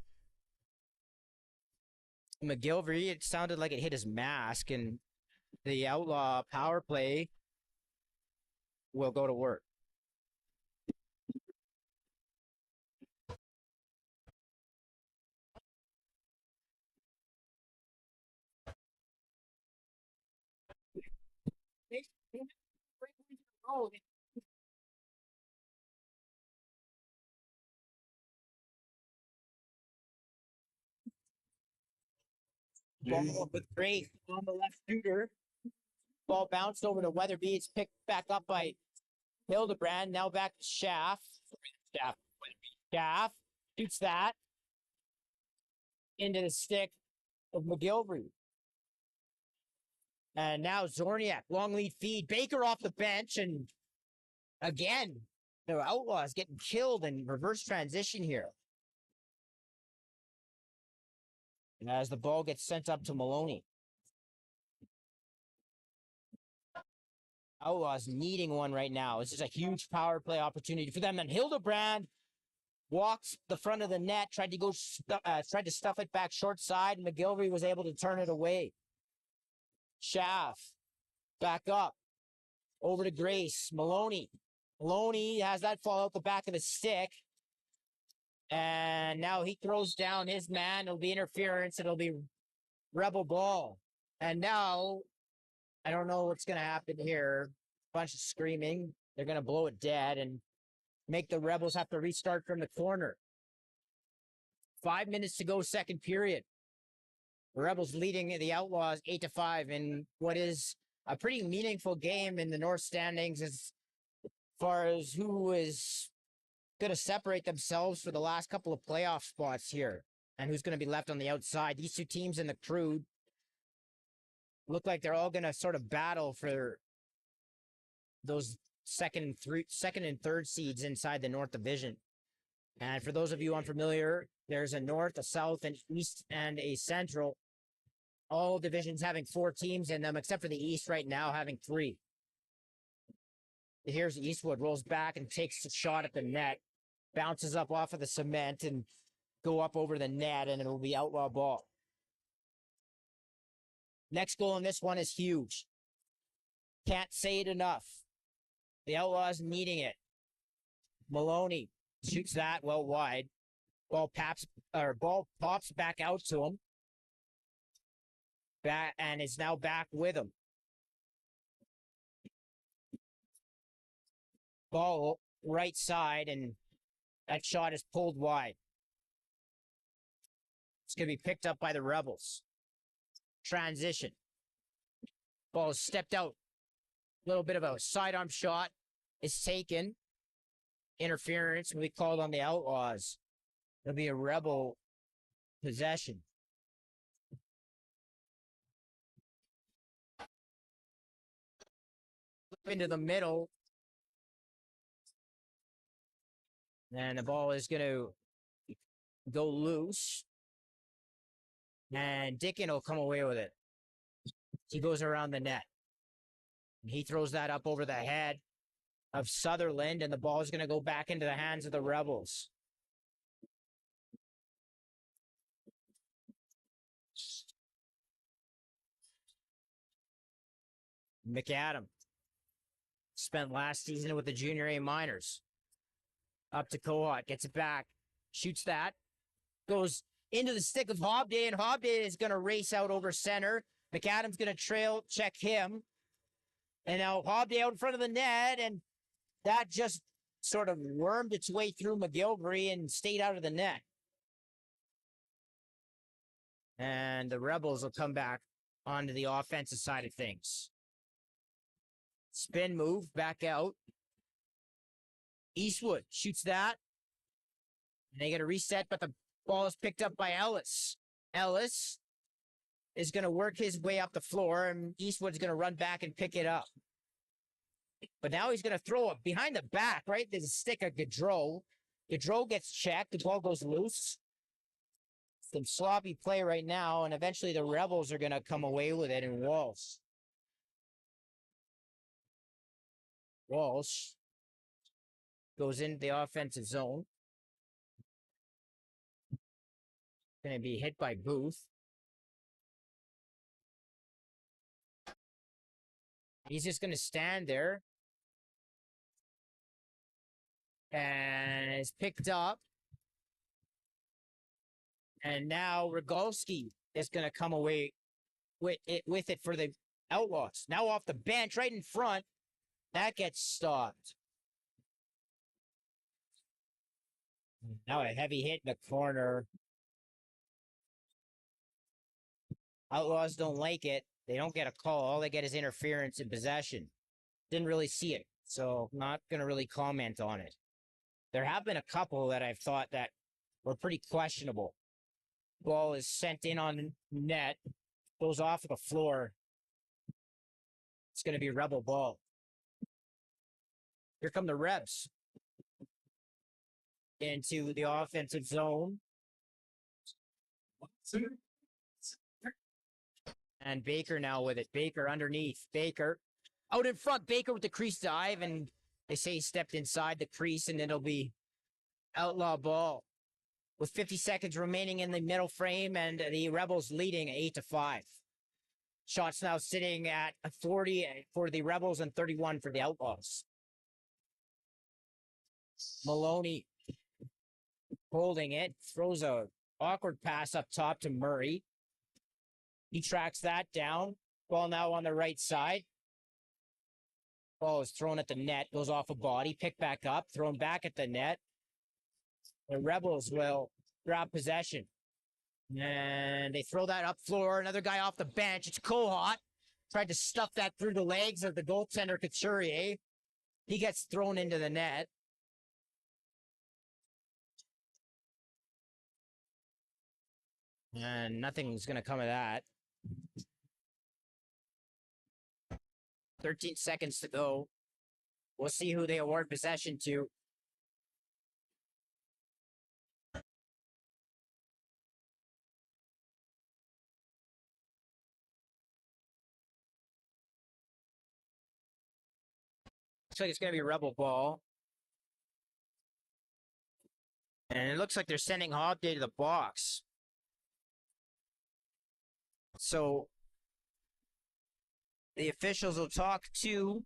McGilvery. It sounded like it hit his mask, and the Outlaw power play will go to work. Ball with Grace on the left shooter. Ball bounced over to Weatherby. It's picked back up by Hildebrand. Now back to Schaff. Schaff shoots that into the stick of McGilvery. And now Zorniak, long lead feed. Baker off the bench, and again, the Outlaws getting killed in reverse transition here. And as the ball gets sent up to Maloney. Outlaws needing one right now. This is a huge power play opportunity for them. And Hildebrand walks the front of the net, tried to stuff it back short side. McGilvery was able to turn it away. Schaff back up over to Grace. Maloney has that fall out the back of the stick. And now he throws down his man. It'll be interference. It'll be Rebel ball. And now, I don't know what's going to happen here. Bunch of screaming. They're going to blow it dead and make the Rebels have to restart from the corner. 5 minutes to go, second period. The Rebels leading the Outlaws 8-5 in what is a pretty meaningful game in the North standings as far as who is going to separate themselves for the last couple of playoff spots here and who's going to be left on the outside. These two teams in the CROW look like they're all going to sort of battle for those second and third seeds inside the North Division. And for those of you unfamiliar, there's a North, a South, an East, and a Central. All divisions having 4 teams in them, except for the East right now having 3. Here's Eastwood, rolls back and takes a shot at the net. Bounces up off of the cement and go up over the net, and it'll be Outlaw ball. Next goal in this one is huge. Can't say it enough. The Outlaws needing it. Maloney shoots that well wide. Ball pops back out to him. And is now back with him. Ball right side, and that shot is pulled wide. It's going to be picked up by the Rebels. Transition. Ball is stepped out. A little bit of a sidearm shot is taken. Interference will be called on the Outlaws. It'll be a Rebel possession. Into the middle. And the ball is going to go loose. And Dickin will come away with it. He goes around the net. And he throws that up over the head of Sutherland, and the ball is going to go back into the hands of the Rebels. McAdam spent last season with the Junior A minors. Up to Kohut, gets it back, shoots that, goes into the stick of Hobday, and Hobday is going to race out over center. McAdam's going to trail check him. And now Hobday out in front of the net, and that just sort of wormed its way through McGilvery and stayed out of the net. And the Rebels will come back onto the offensive side of things. Spin move, back out. Eastwood shoots that. And they get a reset, but the ball is picked up by Ellis. Ellis is going to work his way up the floor, and Eastwood's going to run back and pick it up. But now he's going to throw it behind the back, right? There's a stick of Gaudreau. Gaudreau gets checked. The ball goes loose. Some sloppy play right now, and eventually the Rebels are going to come away with it, and Walsh goes into the offensive zone. Going to be hit by Booth. He's just going to stand there. And is picked up. And now Rogalski is going to come away with it for the Outlaws. Now off the bench, right in front. That gets stopped. Now a heavy hit in the corner. Outlaws don't like it. They don't get a call. All they get is interference in possession. Didn't really see it, so not going to really comment on it. There have been a couple that I've thought that were pretty questionable. Ball is sent in on net, goes off of the floor. It's going to be Rebel ball. Here come the Rebs into the offensive zone. And Baker now with it. Baker underneath. Baker out in front. Baker with the crease dive, and they say he stepped inside the crease, and it'll be Outlaw ball with 50 seconds remaining in the middle frame, and the Rebels leading 8-5. Shots now sitting at 40 for the Rebels and 31 for the Outlaws. Maloney holding it, throws a awkward pass up top to Murray. He tracks that down. Ball now on the right side. Ball is thrown at the net, goes off a body, picked back up, thrown back at the net. The Rebels will grab possession. And they throw that up floor. Another guy off the bench. It's Kohut. Tried to stuff that through the legs of the goaltender, Couturier. He gets thrown into the net. And nothing's going to come of that. 13 seconds to go. We'll see who they award possession to. Looks like it's going to be Rebel ball. And it looks like they're sending Hobday to the box. So the officials will talk to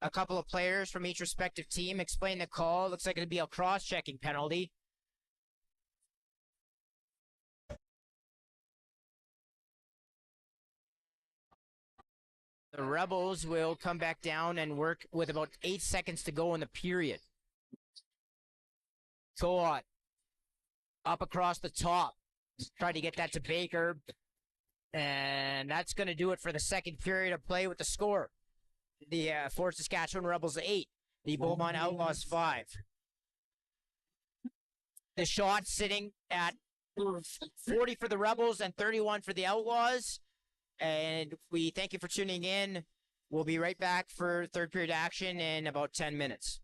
a couple of players from each respective team, explain the call. Looks like it'll be a cross-checking penalty. The Rebels will come back down and work with about 8 seconds to go in the period. Toat up across the top. Tried to get that to Baker. And that's going to do it for the second period of play with the score. The Fort Saskatchewan Rebels 8. The Beaumont Outlaws 5. The shot sitting at 40 for the Rebels and 31 for the Outlaws. And we thank you for tuning in. We'll be right back for third period action in about 10 minutes.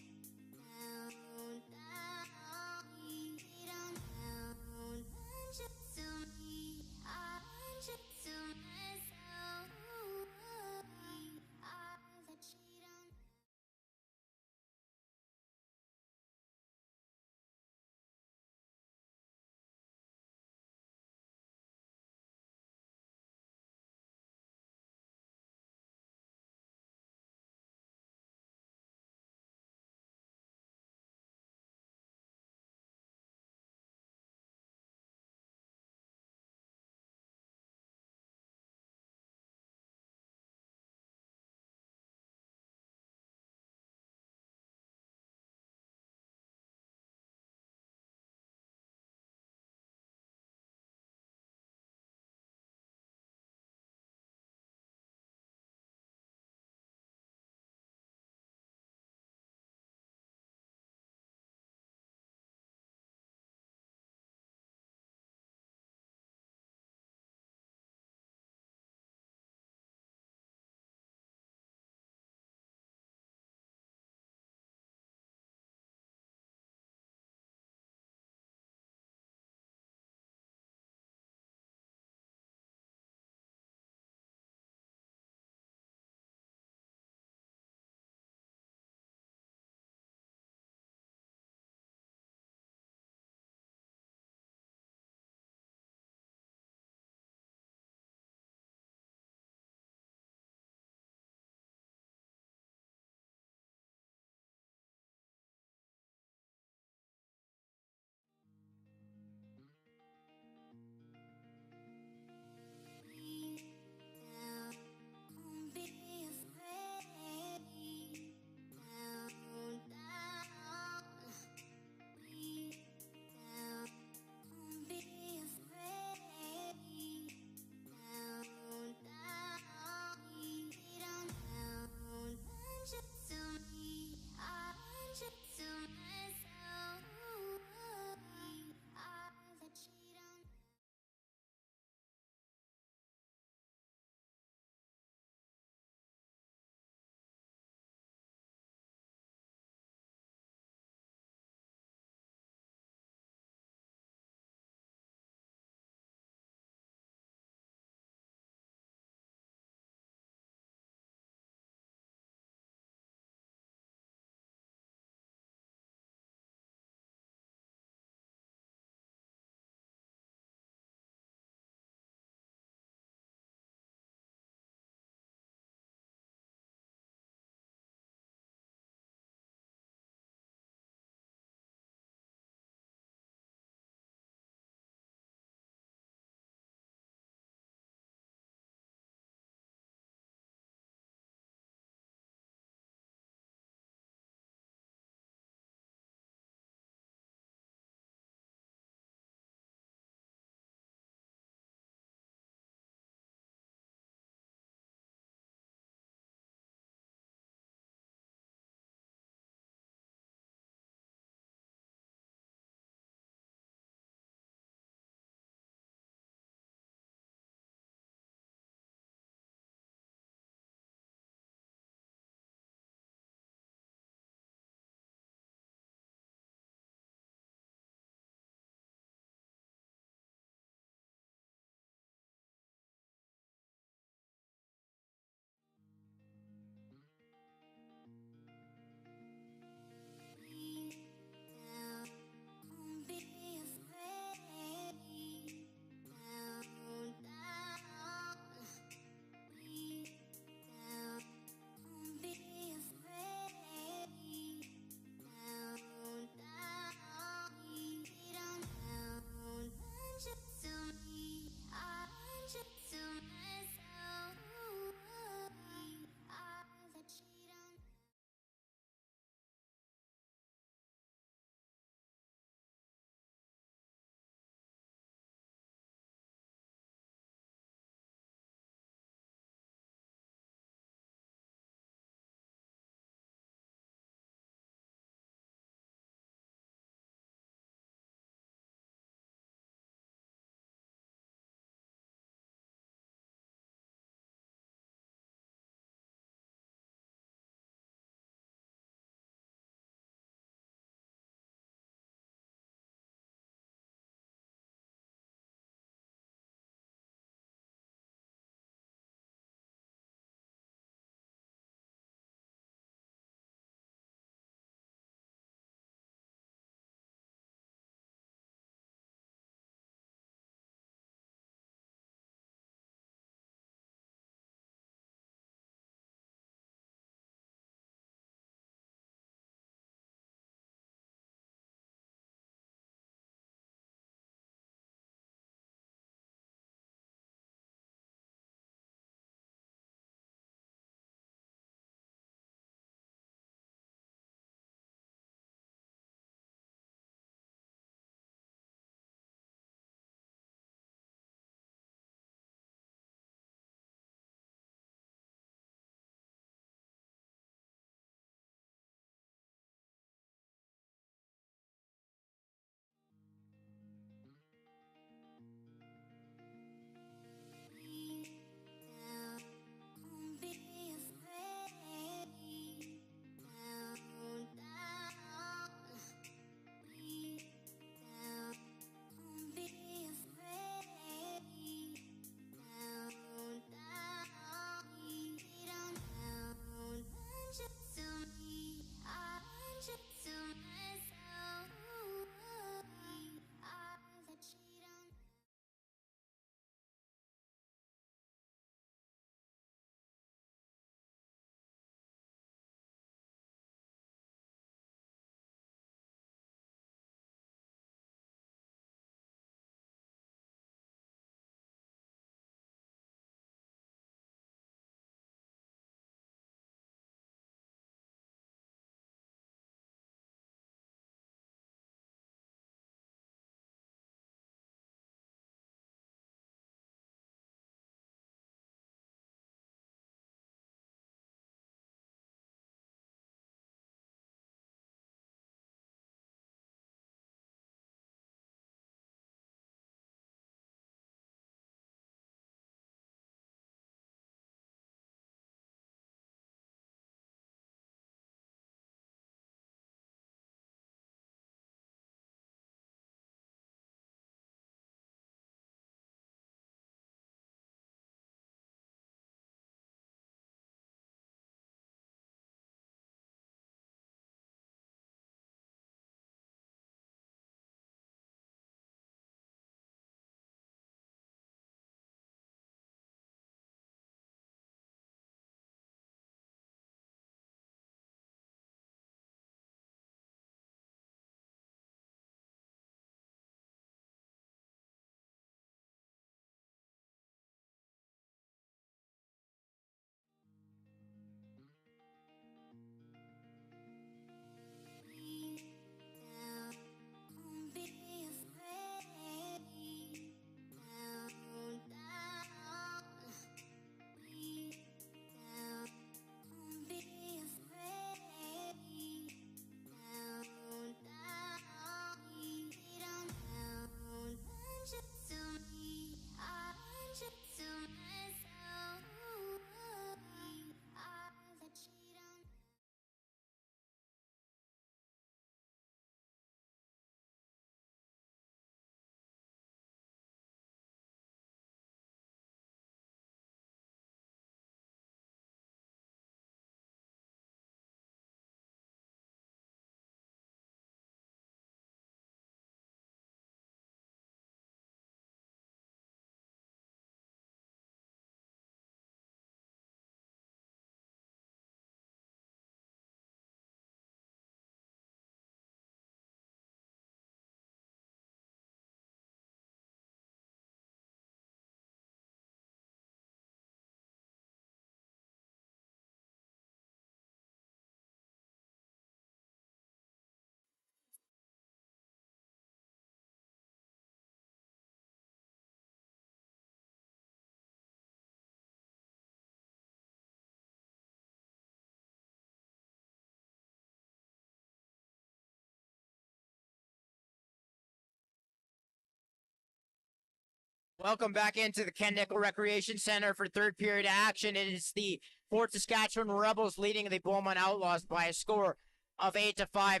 Welcome back into the Ken Nickel Recreation Center for third period action. It is the Fort Saskatchewan Rebels leading the Beaumont Outlaws by a score of 8-5.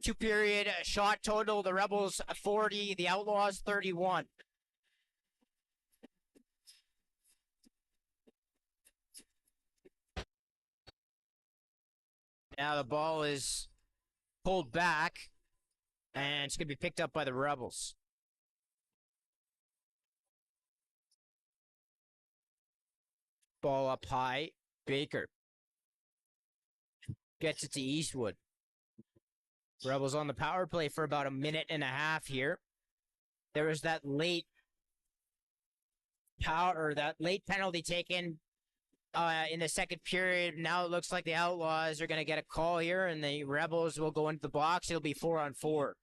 Two-period shot total. The Rebels 40, the Outlaws 31. Now the ball is pulled back, and it's going to be picked up by the Rebels. Ball up high. Baker gets it to Eastwood. Rebels on the power play for about a minute and a half here. There was that late penalty taken in the second period. Now it looks like the Outlaws are going to get a call here, and the Rebels will go into the box. It'll be 4-on-4.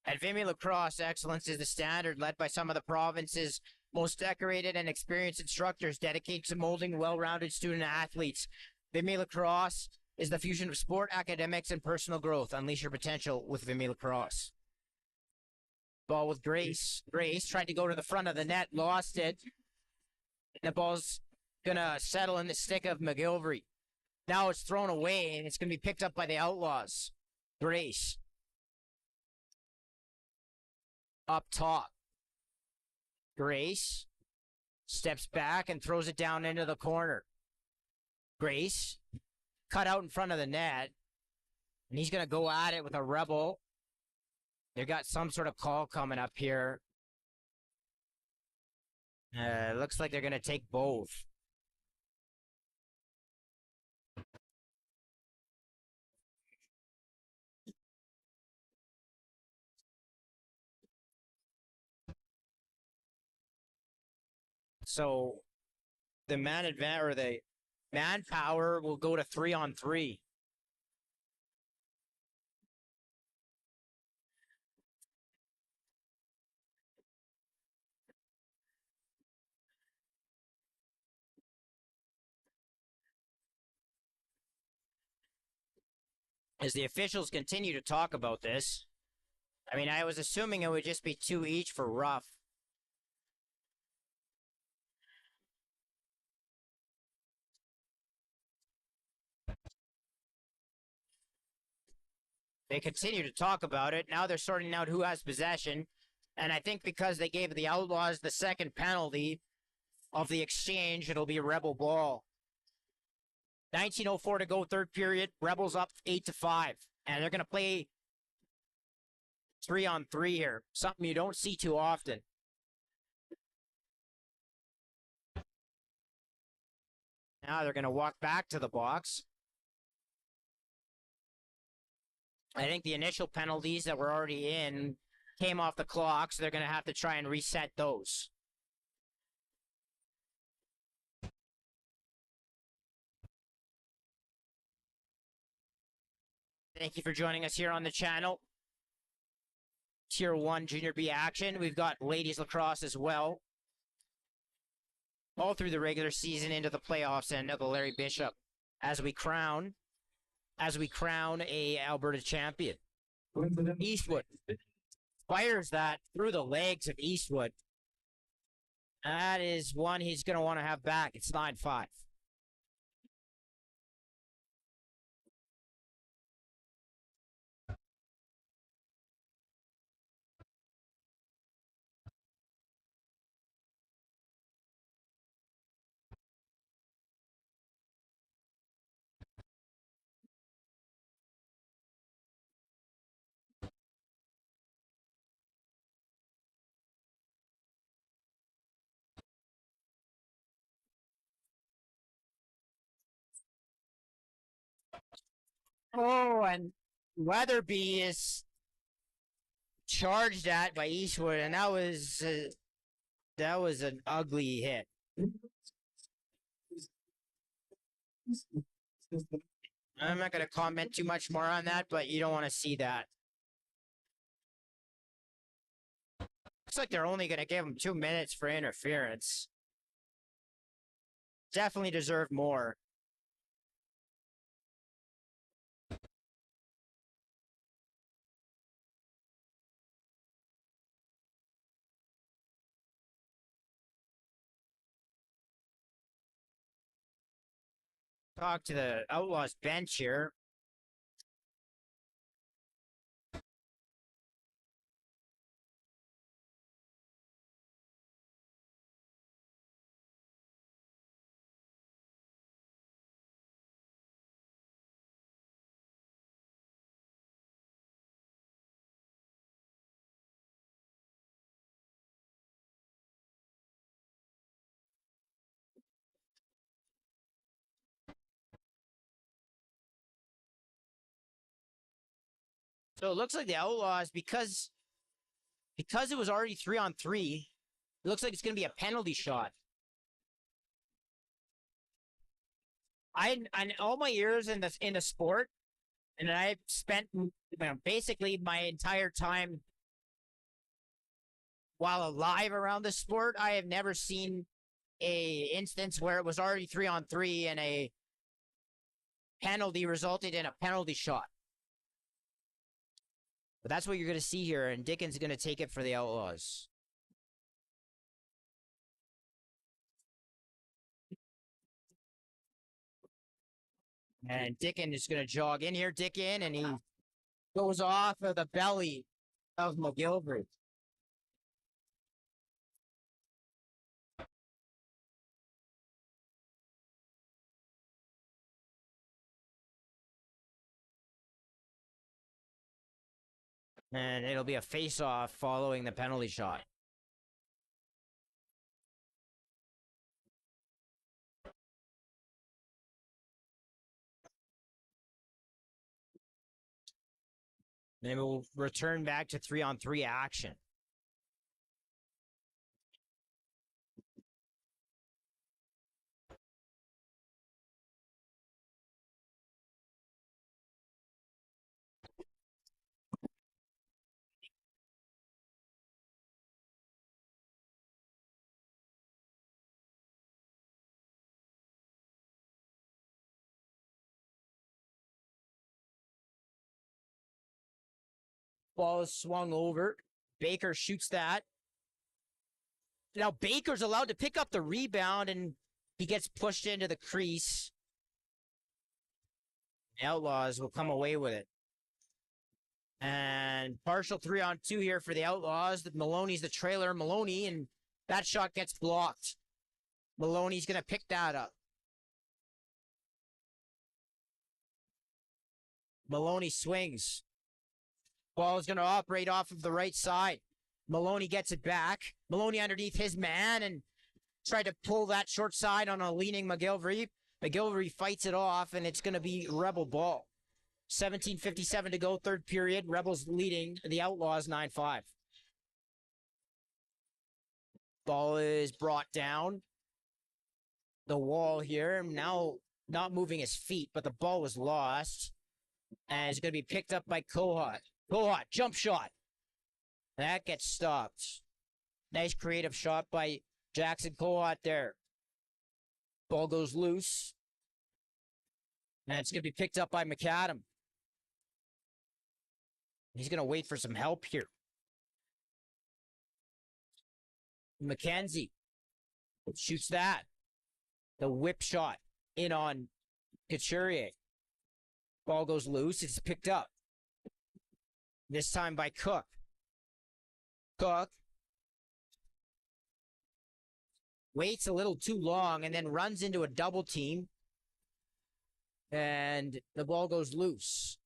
At Vimy Lacrosse, excellence is the standard, led by some of the province's most decorated and experienced instructors dedicated to molding well-rounded student athletes. Vimy Lacrosse is the fusion of sport, academics, and personal growth. Unleash your potential with Vimy Lacrosse. Ball with Grace. Grace tried to go to the front of the net, lost it. The ball's going to settle in the stick of McGilvery. Now it's thrown away, and it's going to be picked up by the Outlaws. Grace. Up top. Grace steps back and throws it down into the corner. Grace cut out in front of the net, and he's going to go at it with a Rebel. They've got some sort of call coming up here. It looks like they're going to take both. So the manpower will go to 3-on-3. As the officials continue to talk about this, I mean, I was assuming it would just be 2 each for rough. They continue to talk about it. Now they're sorting out who has possession. And I think because they gave the Outlaws the second penalty of the exchange, it'll be a Rebel ball. 19:04 to go, third period. Rebels up 8-5. And they're going to play 3-on-3 here. Something you don't see too often. Now they're going to walk back to the box. I think the initial penalties that were already in came off the clock, so they're going to have to try and reset those. Thank you for joining us here on the channel. Tier 1 Junior B action. We've got ladies lacrosse as well. All through the regular season into the playoffs, and the Larry Bishop as we crown a Alberta champion. Eastwood fires that through the legs of Eastwood. That is one he's going to want to have back. It's 9-5. Oh, and Weatherby is charged at by Eastwood, and that was an ugly hit. I'm not going to comment too much more on that, but you don't want to see that. Looks like they're only going to give him 2 minutes for interference. definitely deserved more. Talk to the Outlaws bench here. So it looks like the Outlaws, because it was already 3-on-3, it looks like it's going to be a penalty shot. In all my years in the sport, and I've spent basically my entire time while alive around the sport, I have never seen a instance where it was already 3-on-3 and a penalty resulted in a penalty shot. But that's what you're going to see here, and Dickens is going to take it for the Outlaws. And Dickens is going to jog in here, Dickens, and he goes off of the belly of McGilvery. And it'll be a face-off following the penalty shot. Then we'll return back to 3-on-3 action. Ball is swung over. Baker shoots that. Now Baker's allowed to pick up the rebound, and he gets pushed into the crease. The Outlaws will come away with it. And partial 3-on-2 here for the Outlaws. Maloney's the trailer. Maloney, and that shot gets blocked. Maloney's going to pick that up. Maloney swings. Ball is going to operate off of the right side. Maloney gets it back. Maloney underneath his man and tried to pull that short side on a leaning McGilvery. McGilvery fights it off, and it's going to be Rebel ball. 17:57 to go, third period. Rebels leading the Outlaws 9-5. Ball is brought down. The wall here. Now not moving his feet, but the ball was lost. And it's going to be picked up by Kohut. Kohut, jump shot. That gets stopped. Nice creative shot by Jackson Kohut there. Ball goes loose. And it's going to be picked up by McAdam. He's going to wait for some help here. McKenzie shoots that. The whip shot in on Couturier. Ball goes loose. It's picked up. This time by Cook. Cook waits a little too long and then runs into a double team. And the ball goes loose.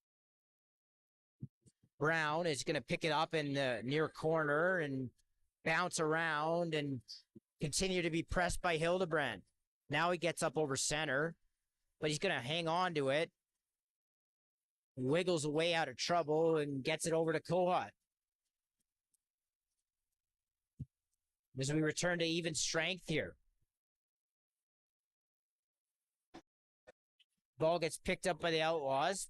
Brown is going to pick it up in the near corner and bounce around and continue to be pressed by Hildebrand. Now he gets up over center, but he's going to hang on to it. Wiggles away out of trouble and gets it over to Kohut. As we return to even strength here. Ball gets picked up by the Outlaws.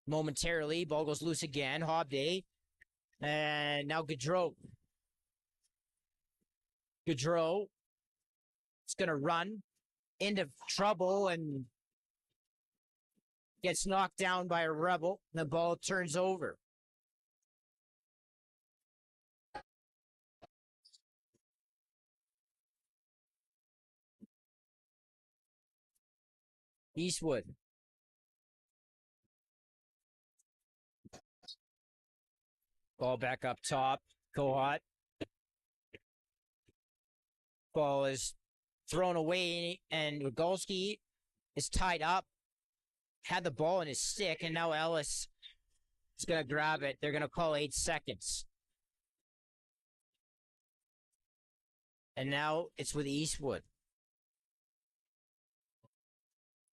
Momentarily, ball goes loose again. Hobday. And now Gaudreau. Gaudreau It's going to run into trouble and gets knocked down by a Rebel. The ball turns over. Eastwood. Ball back up top. Kohut. Ball is thrown away, and Rogolski is tied up. Had the ball in his stick, and now Ellis is going to grab it. They're going to call 8 seconds. And now it's with Eastwood.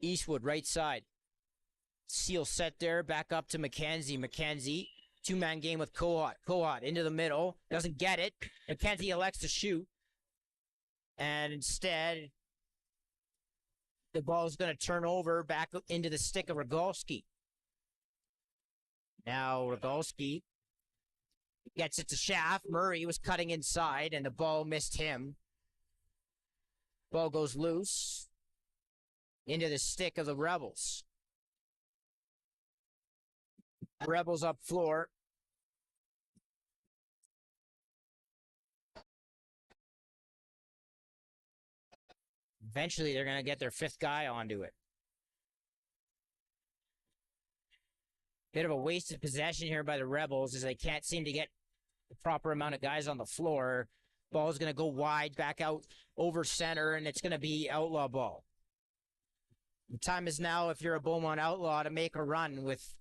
Eastwood, right side. Seal set there, back up to McKenzie. McKenzie, two-man game with Kohut. Kohut into the middle, doesn't get it. McKenzie elects to shoot. And instead, the ball is going to turn over back into the stick of Rogolski. Now Rogolski gets it to Schaff. Murray was cutting inside, and the ball missed him. Ball goes loose into the stick of the Rebels. Rebels up floor. Eventually, they're going to get their 5th guy onto it. Bit of a wasted possession here by the Rebels as they can't seem to get the proper amount of guys on the floor. Ball's going to go wide, back out over center, and it's going to be Outlaw ball. The time is now, if you're a Beaumont Outlaw, to make a run with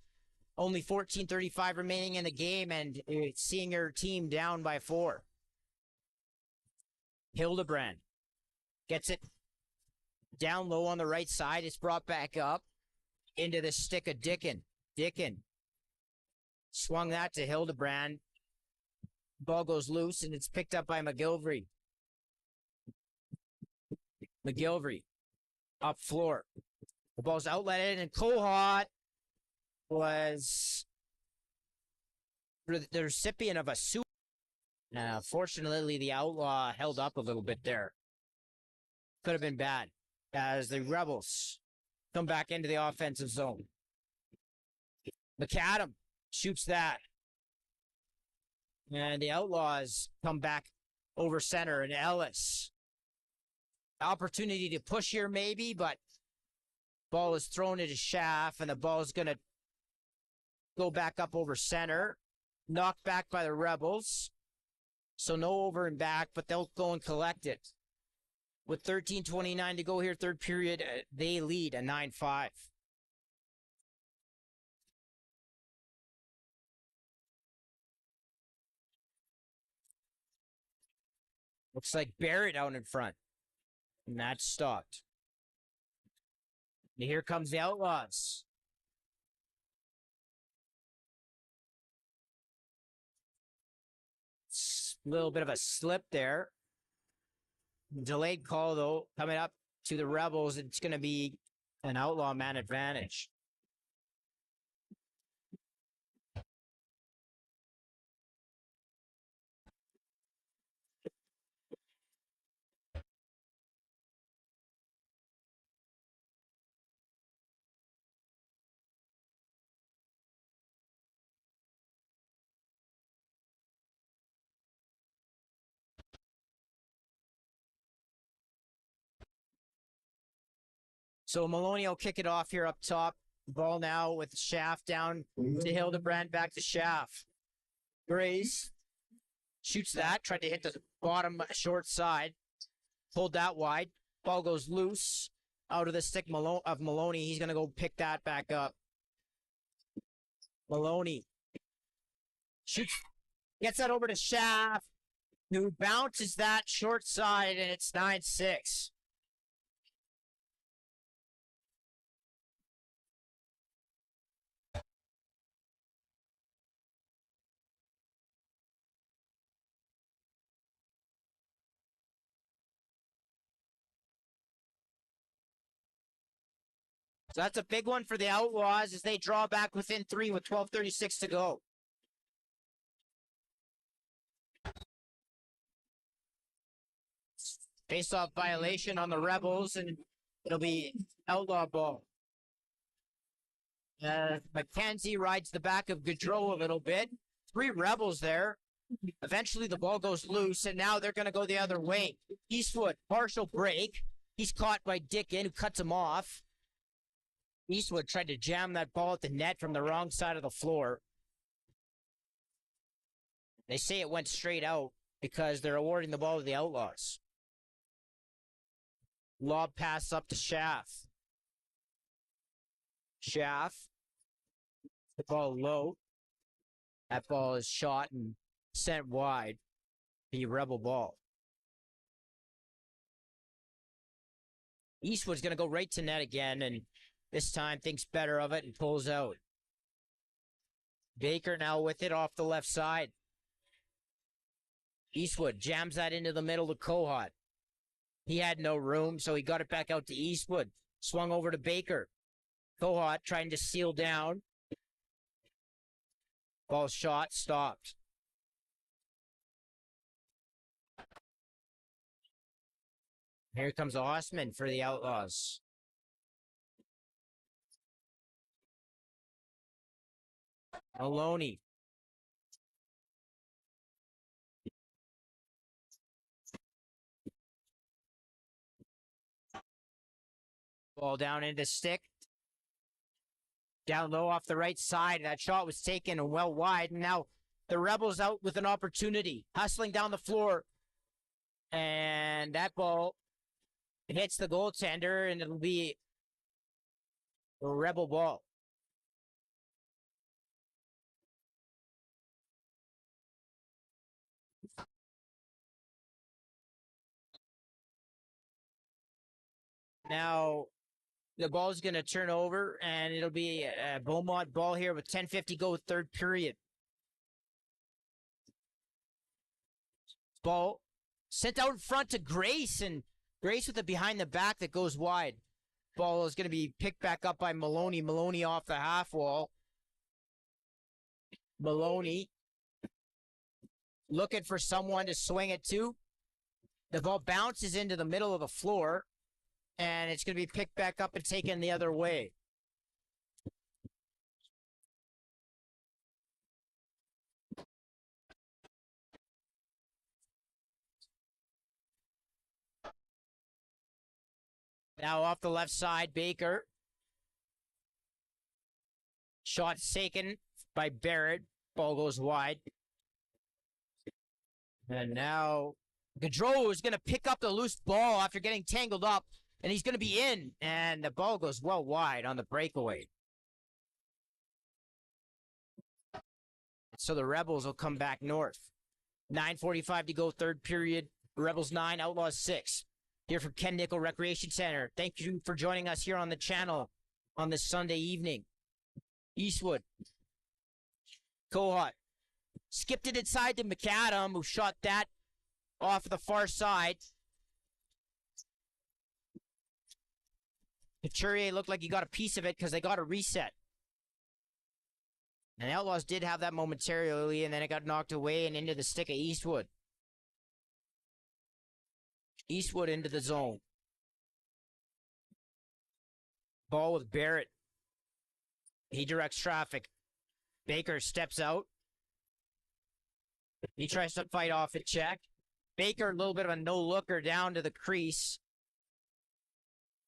only 14:35 remaining in the game and seeing your team down by 4. Hildebrand gets it down low on the right side. It's brought back up into the stick of Dickin. Dickin swung that to Hildebrand. Ball goes loose, and it's picked up by McGilvery. McGilvery up floor. The ball's outletted, and Kohut was the recipient of a suit. Fortunately, the Outlaw held up a little bit there. Could have been bad as the Rebels come back into the offensive zone. McAdam shoots that. And the Outlaws come back over center, and Ellis. Opportunity to push here maybe, but ball is thrown into Schaff, and the ball is going to go back up over center. Knocked back by the Rebels. So no over and back, but they'll go and collect it. With 13:29 to go here, third period, they lead a 9-5. Looks like Barrett out in front. And that's stopped. And here comes the Outlaws. A little bit of a slip there. Delayed call, though, coming up to the Rebels. It's going to be an Outlaw man advantage. So Maloney will kick it off here up top. Ball now with Schaff down to Hildebrand, back to Schaff. Grace shoots that, tried to hit the bottom short side. Pulled that wide. Ball goes loose out of the stick of Maloney. He's going to go pick that back up. Maloney shoots, gets that over to Schaff, who bounces that short side, and it's 9-6. So that's a big one for the Outlaws as they draw back within 3 with 12:36 to go. Face-off violation on the Rebels, and it'll be outlaw ball. Mackenzie rides the back of Gaudreau a little bit. 3 Rebels there. Eventually the ball goes loose, and now they're going to go the other way. Eastwood, partial break. He's caught by Dickin, who cuts him off. Eastwood tried to jam that ball at the net from the wrong side of the floor. They say it went straight out because they're awarding the ball to the Outlaws. Lob pass up to Schaff. Schaff. The ball low. That ball is shot and sent wide. The Rebel ball. Eastwood's going to go right to net again, and this time thinks better of it and pulls out. Baker now with it off the left side. Eastwood jams that into the middle to Kohut. He had no room, so he got it back out to Eastwood. Swung over to Baker. Kohut trying to seal down. Ball shot, stopped. Here comes Osman for the Outlaws. Maloney. Ball down into stick. Down low off the right side. That shot was taken and well wide. And now the Rebels out with an opportunity. Hustling down the floor. And that ball hits the goaltender, and it'll be a Rebel ball. Now, the ball's going to turn over, and it'll be a Beaumont ball here with 10:50 go, third period. Ball sent out in front to Grace, and Grace with it behind the back that goes wide. Ball is going to be picked back up by Maloney. Maloney off the half wall. Maloney looking for someone to swing it to. The ball bounces into the middle of the floor, and it's going to be picked back up and taken the other way. Now off the left side, Baker. Shot taken by Barrett. Ball goes wide. And now Gaudreau is going to pick up the loose ball after getting tangled up, and he's going to be in, and the ball goes well wide on the breakaway. So the Rebels will come back north. 9:45 to go, third period. Rebels 9, Outlaws 6. Here from Ken Nickel Recreation Center. Thank you for joining us here on the channel on this Sunday evening. Eastwood. Kohut. Skipped it inside to McAdam, who shot that off the far side. Couturier looked like he got a piece of it because they got a reset. And the Outlaws did have that momentarily, and then it got knocked away and into the stick of Eastwood. Eastwood into the zone. Ball with Barrett. He directs traffic. Baker steps out. He tries to fight off a check. Baker, a little bit of a no-looker down to the crease.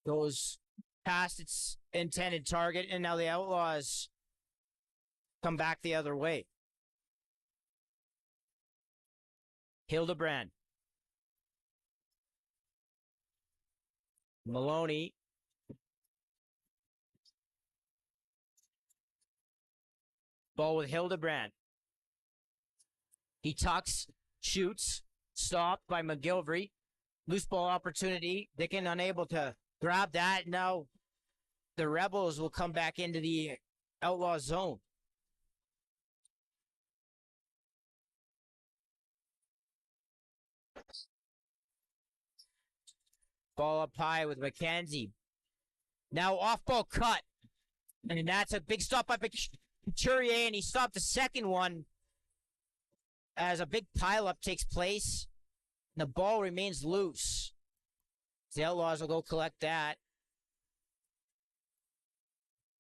Goes past its intended target, and now the Outlaws come back the other way. Hildebrand. Maloney. Ball with Hildebrand. He tucks, shoots, stopped by McGilvery. Loose ball opportunity. Dickin unable to grab that. Now the Rebels will come back into the Outlaw zone. Ball up high with McKenzie. Now off-ball cut. And that's a big stop by Couturier, and he stopped the second one as a big pileup takes place. The ball remains loose. The Outlaws will go collect that.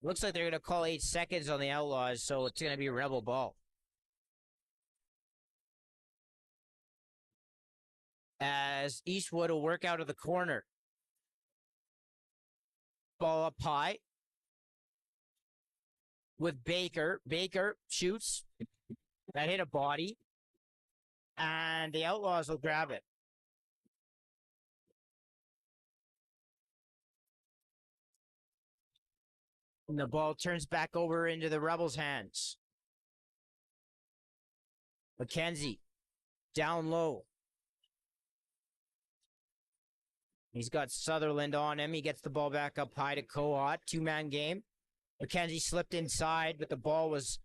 Looks like they're going to call 8 seconds on the Outlaws, so it's going to be a Rebel ball. As Eastwood will work out of the corner. Ball up high. With Baker. Baker shoots. That hit a body. And the Outlaws will grab it. And the ball turns back over into the Rebels' hands. McKenzie, down low. He's got Sutherland on him. He gets the ball back up high to Kohut. 2-man game. McKenzie slipped inside, but the ball was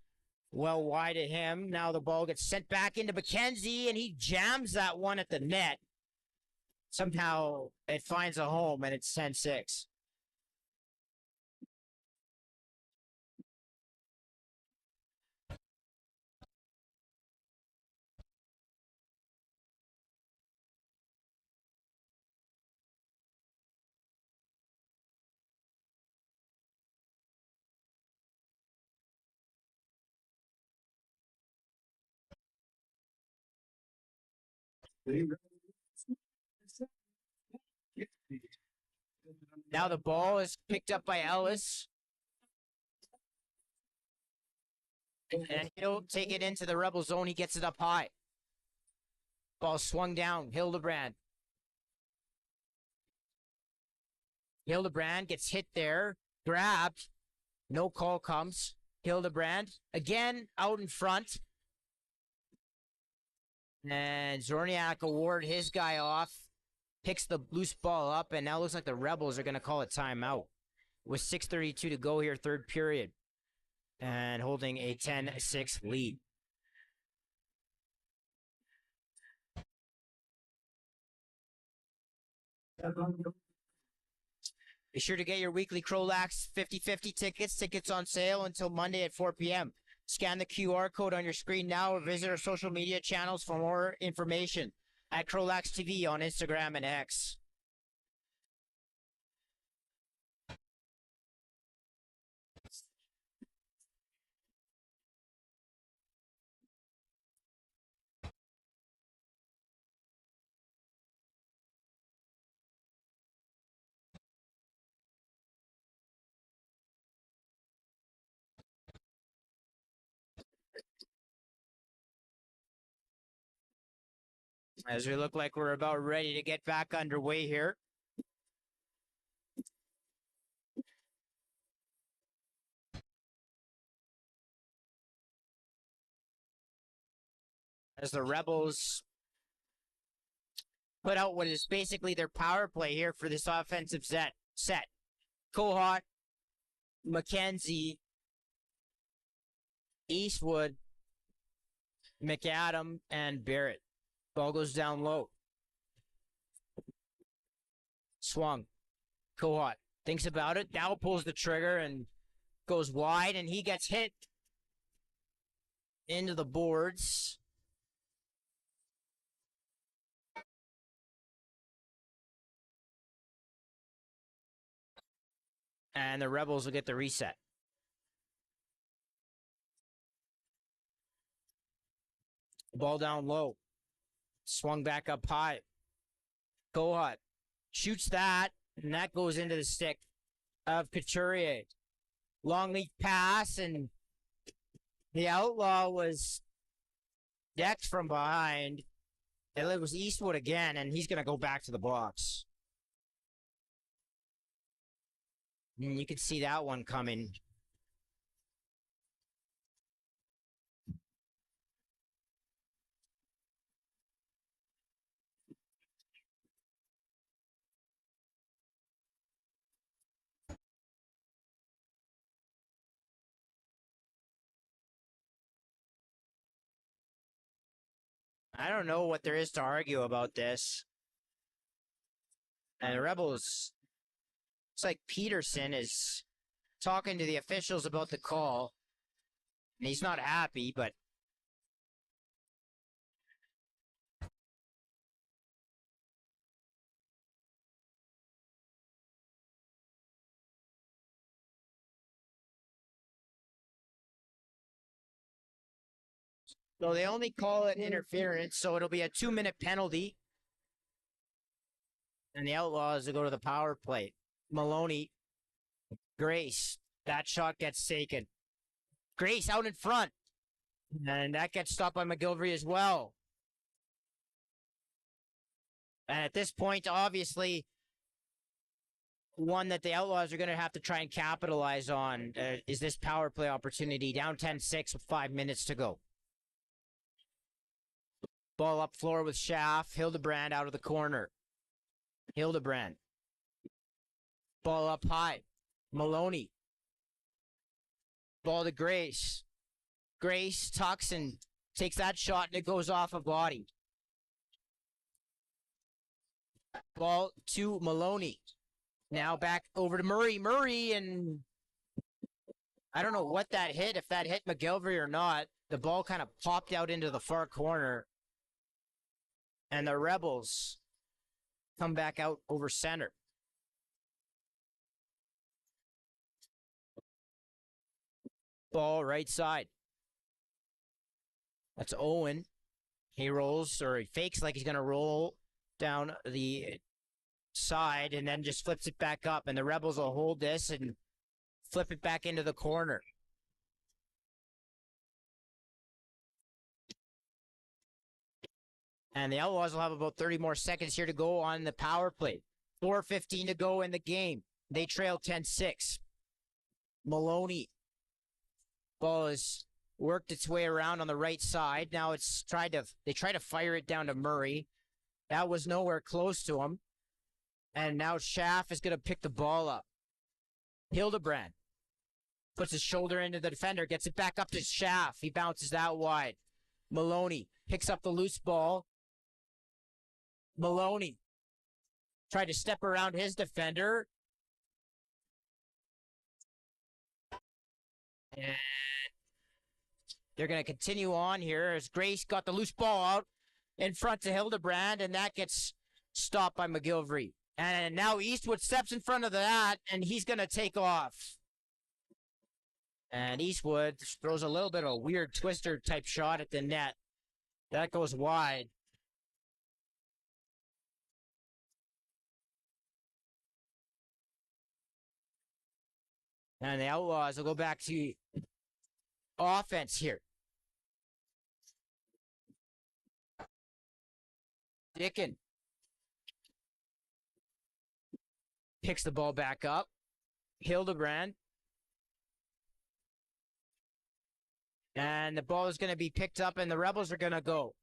well wide of him. Now the ball gets sent back into McKenzie, and he jams that one at the net. Somehow it finds a home, and it's 10-6. Now the ball is picked up by Ellis. And he'll take it into the Rebel zone. He gets it up high. Ball swung down. Hildebrand. Hildebrand gets hit there. Grabbed. No call comes. Hildebrand again out in front. And Zorniak will ward his guy off. Picks the loose ball up, and now looks like the Rebels are going to call a timeout. With 6:32 to go here, third period. And holding a 10-6 lead. Be sure to get your weekly CROW LAX 50/50 tickets. Tickets on sale until Monday at 4 p.m. Scan the QR code on your screen now or visit our social media channels for more information at CROW LAX TV on Instagram and X. As we look like we're about ready to get back underway here. As the Rebels put out what is basically their power play here for this offensive set. Kohut, McKenzie, Eastwood, McAdam, and Barrett. Ball goes down low. Swung. Kohut thinks about it. Now pulls the trigger and goes wide, and he gets hit into the boards. And the Rebels will get the reset. Ball down low. Swung back up high. Kohut shoots that, and that goes into the stick of Couturier. Long lead pass, and the Outlaw was decked from behind. It was Eastwood again, and he's going to go back to the box. And you can see that one coming. I don't know what there is to argue about this. And the Rebels, it's like Peterson is talking to the officials about the call. And he's not happy, but So they only call it interference, so it'll be a 2-minute penalty. And the Outlaws will go to the power play. Maloney, Grace, that shot gets taken. Grace out in front. And that gets stopped by McGilvery as well. And at this point, obviously, one that the Outlaws are going to have to try and capitalize on is this power play opportunity. Down 10-6 with 5 minutes to go. Ball up floor with Schaff. Hildebrand out of the corner. Hildebrand. Ball up high. Maloney. Ball to Grace. Grace tucks and takes that shot, and it goes off a body. Ball to Maloney. Now back over to Murray. Murray, and I don't know what that hit, if that hit McGilvery or not. The ball kind of popped out into the far corner. And the Rebels come back out over center. Ball right side. That's Owen. He rolls, or he fakes like he's going to roll down the side and then just flips it back up. And the Rebels will hold this and flip it back into the corner. And the Outlaws will have about 30 more seconds here to go on the power play. 4:15 to go in the game. They trail 10-6. Maloney. Ball has worked its way around on the right side. Now they try to fire it down to Murray. That was nowhere close to him. And now Schaff is going to pick the ball up. Hildebrand puts his shoulder into the defender, gets it back up to Schaff. He bounces that wide. Maloney picks up the loose ball. Maloney tried to step around his defender. And they're going to continue on here as Grace got the loose ball out in front to Hildebrand, and that gets stopped by McGilvery. And now Eastwood steps in front of that, and he's going to take off. And Eastwood throws a little bit of a weird twister type shot at the net. That goes wide. And the Outlaws will go back to offense here. Dickin picks the ball back up. Hildebrand. And the ball is going to be picked up, and the Rebels are going to go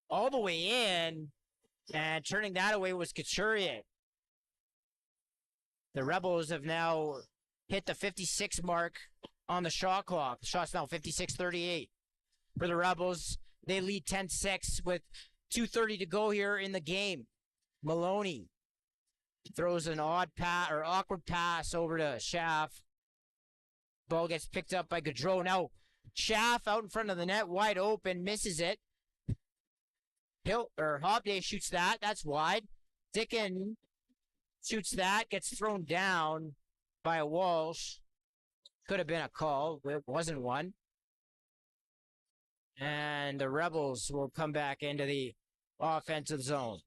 all the way in. And turning that away was Couturier. The Rebels have now hit the 56 mark on the shot clock. The shot's now 56-38. For the Rebels, they lead 10-6 with 2:30 to go here in the game. Maloney throws an awkward pass over to Schaff. Ball gets picked up by Gaudreau. Now, Schaff out in front of the net, wide open, misses it. Hobday shoots that. That's wide. Dickin shoots that, gets thrown down by a Walsh. Could have been a call. It wasn't one. And the Rebels will come back into the offensive zone.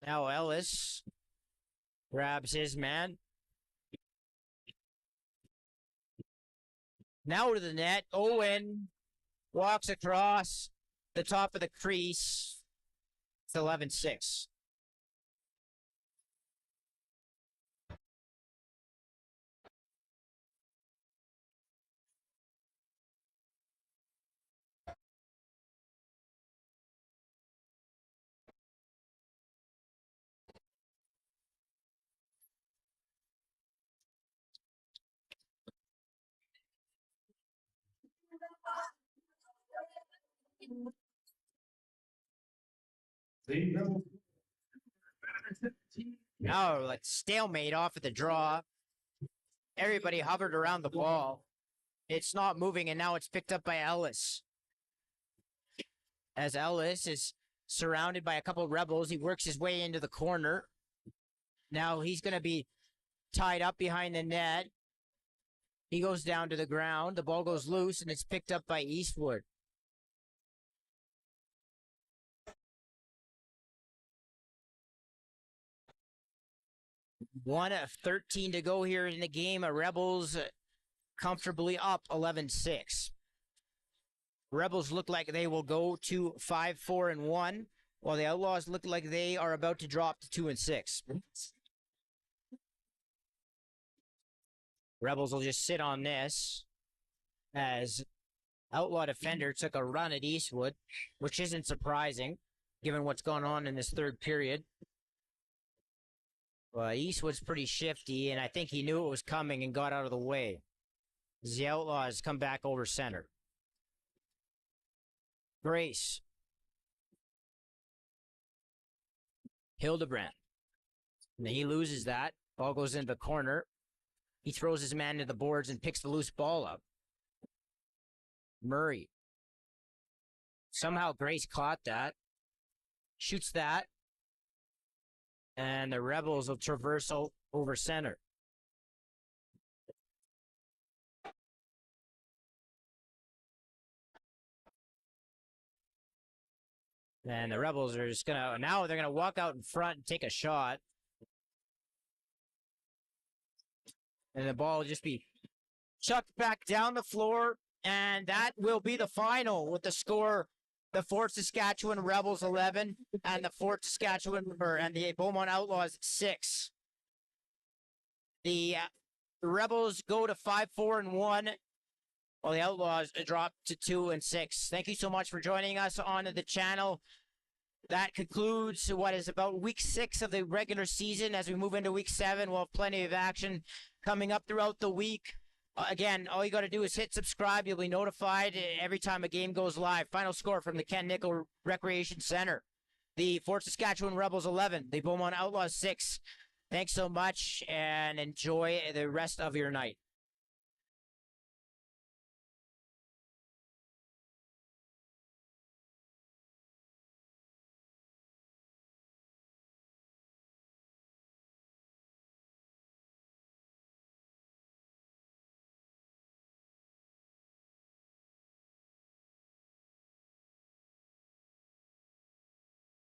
Now Ellis grabs his man. Now to the net. Owen walks across the top of the crease. It's 11-6. Now, like stalemate off at the draw. Everybody hovered around the ball. It's not moving, and now it's picked up by Ellis. As Ellis is surrounded by a couple of Rebels, he works his way into the corner. Now he's going to be tied up behind the net. He goes down to the ground. The ball goes loose, and it's picked up by Eastwood. One of 13 to go here in the game. Rebels comfortably up 11-6. Rebels look like they will go to 5-4-1, while the Outlaws look like they are about to drop to 2-6. Rebels will just sit on this as Outlaw defender took a run at Eastwood, which isn't surprising given what's going on in this third period. Well, Eastwood's pretty shifty, and I think he knew it was coming and got out of the way. As the Outlaws come back over center. Grace. Hildebrand. And he loses that. Ball goes into the corner. He throws his man to the boards and picks the loose ball up. Murray. Somehow Grace caught that. Shoots that. And the Rebels will traverse over center. And the Rebels are just now they're gonna walk out in front and take a shot. And the ball will just be chucked back down the floor. And that will be the final with the score. The Fort Saskatchewan Rebels 11 and the the Beaumont Outlaws 6. The Rebels go to 5-4-1, while the Outlaws drop to 2-6. Thank you so much for joining us on the channel. That concludes what is about week 6 of the regular season. As we move into week 7, we'll have plenty of action coming up throughout the week. Again, all you got to do is hit subscribe. You'll be notified every time a game goes live. Final score from the Ken Nickel Recreation Center. The Fort Saskatchewan Rebels 11, the Beaumont Outlaws 6. Thanks so much, and enjoy the rest of your night.